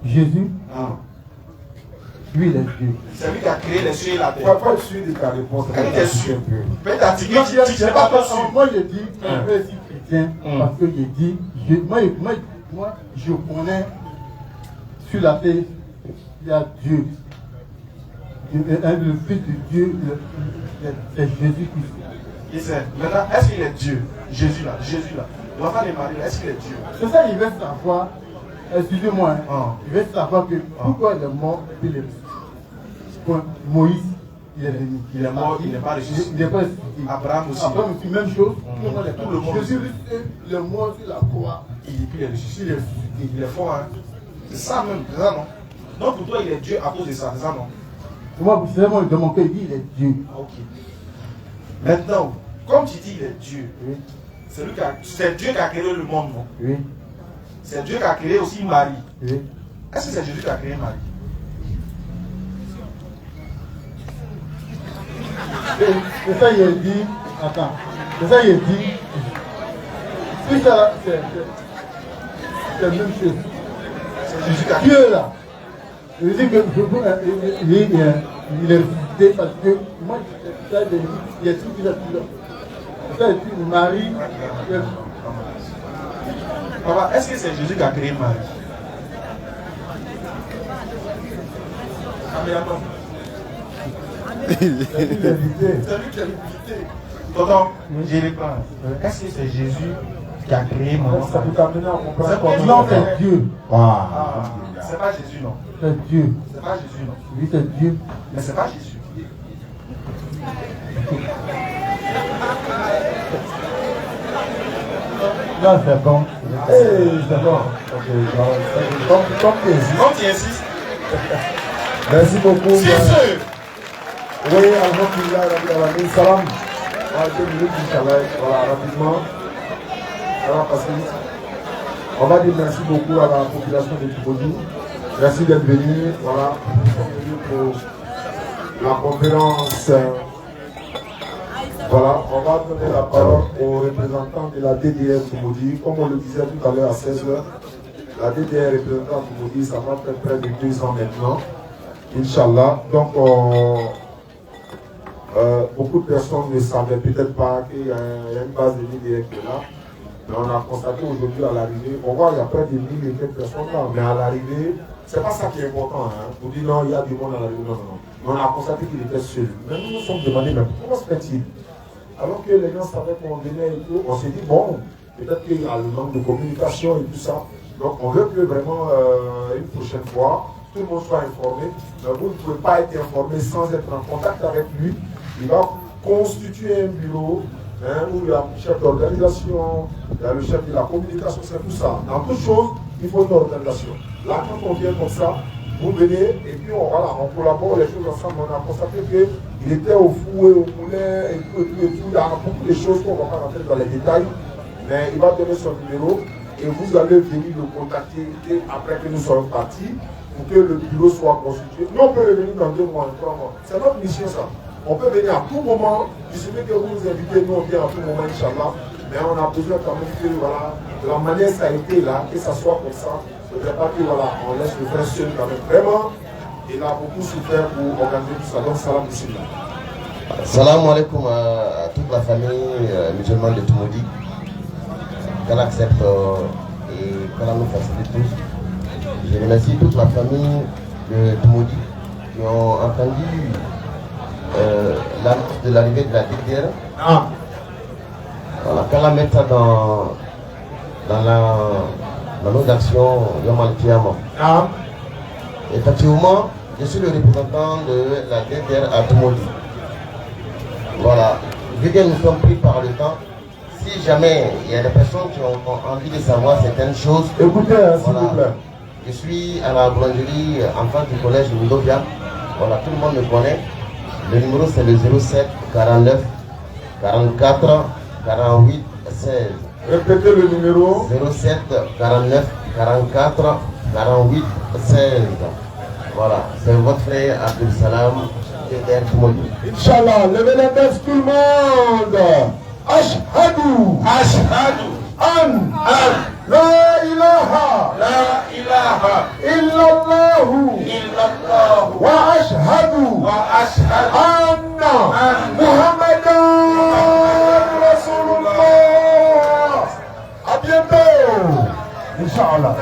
Jésus? Non. Lui, il est Dieu. C'est lui qui a créé les cieux et la terre. Pourquoi je suis de ta réponse? Quand tu es sûr. Peut-être tu n'es pas sûr. Moi, je dis, je suis chrétien parce que je dis, moi, je connais sur la terre, il y a Dieu. Le Fils de Dieu, c'est Jésus-Christ. Maintenant, est-ce qu'il est Dieu? Jésus là. L'enfant de Marie, est-ce qu'il est Dieu? C'est ça, il veut savoir. Excusez-moi, il veut savoir que pourquoi il est mort et il est Moïse, il est venu. Il est mort, il n'est pas ressuscité. Il n'est pas ressuscité. Abraham aussi. Abraham aussi, même chose. Tout le monde. Jésus, il est mort sur la croix. Il est ressuscité. Il est fort, hein. C'est ça même, c'est ça non? Donc pour toi, il est Dieu à cause de ça, c'est ça non? Moi, c'est vraiment de mon cœur, il dit il est Dieu. Ok. Maintenant, comme tu dis il est Dieu, oui. C'est Dieu qui a créé le monde, non? Oui. C'est Dieu qui a créé aussi Marie. Oui. Est-ce que c'est Jésus qui a créé Marie? C'est ça, il a dit. Attends. C'est ça, il a dit. Tout ça, c'est la même chose. C'est Jésus qui a créé. Dieu là. Il dit que il est ressuscité parce que moi, il y a tout qui l'a tué. C'est ça, et puis Marie. Papa, est-ce que c'est Jésus qui a créé Marie? Ah mais attends. C'est lui qui a visité. Tonton, je réponds. Est-ce que c'est Jésus qui a créé Marie? Ça peut t'amener à comprendre. Non, c'est Dieu. C'est pas Jésus, non? C'est Dieu. C'est pas Jésus, non? Oui, c'est Dieu. Mais c'est pas Jésus. Là, c'est bon. C'est bon. Comme tu insistes. Merci beaucoup. Si, sûr. Oui, alhamdulillah, salam. 2 minutes, Inch'Allah. Voilà, rapidement. Voilà, parce que on va dire merci beaucoup à la population de Djibouti. Merci d'être venu. Voilà, pour la conférence. Voilà, on va donner la parole aux représentants de la DDR Djibouti. Comme on le disait tout à l'heure à 16h, la DDR représentante Djibouti, ça va faire près de 2 ans maintenant. Inch'Allah. Donc, beaucoup de personnes ne savaient peut-être pas qu'il y a une base de DDR qui est là. Mais on a constaté aujourd'hui à l'arrivée, on voit qu'il y a près de 1000 et quelques personnes là, mais à l'arrivée, c'est pas ça qui est important. Hein. On dit non, il y a du monde à l'arrivée, non. Mais on a constaté qu'il était seul. Mais nous nous sommes demandé, mais comment se fait-il? Alors que les gens savaient qu'on venait et tout, on s'est dit, bon, peut-être qu'il y a le manque de communication et tout ça. Donc on veut que vraiment, une prochaine fois, tout le monde soit informé. Mais vous ne pouvez pas être informé sans être en contact avec lui. Il va constituer un bureau. Où il y a le chef d'organisation, il y a le chef de la communication, c'est tout ça. Dans toute chose, il faut une organisation. Là, quand on vient comme ça, vous venez et puis on collabore les choses ensemble. On a constaté qu'il était au fouet, au poulet, et tout. Il y a beaucoup de choses qu'on ne va pas rentrer dans les détails. Mais il va donner son numéro et vous allez venir le contacter après que nous soyons partis pour que le bureau soit constitué. Nous, on peut revenir dans 2 mois, 3 mois. C'est notre mission, ça. On peut venir à tout moment. Il suffit que vous nous invitez, nous on vient à tout moment, Inch'Allah. Mais on a besoin quand même que, voilà, de la manière ça a été là, que ça soit comme ça. Je ne veux pas que, voilà, on laisse le frère seul quand même. Vraiment, il a beaucoup souffert pour organiser tout ça. Donc, salam ici. Salam alaikum à toute la famille musulmane de Djibouti. Qu'Allah accepte et qu'Allah nous facilite tous. Je remercie toute la famille de Toumoudi qui ont entendu l'annonce de l'arrivée de la DDR. Voilà, quand la mettre dans nos actions, Yamal Kiyama. Effectivement, je suis le représentant de la DDR à Toumoudi. Voilà, vu que nous sommes pris par le temps, si jamais il y a des personnes qui ont envie de savoir certaines choses, écoutez, s'il vous plaît. Je suis à la boulangerie en face du collège Mindovia. Voilà, tout le monde me connaît. Le numéro c'est le 07 49 44 48 16. Répétez le numéro. 07 49 44 48 16. Voilà, c'est votre frère Abdul Salam DDR Toumoudi. Inch'Allah, levez les mains tout le monde. Ashhadu. Ashhadu. An. La ilaha. Illallahu. Wa ashhadu. Anna. Muhammadan Rasulullah. À bientôt. Inch'Allah.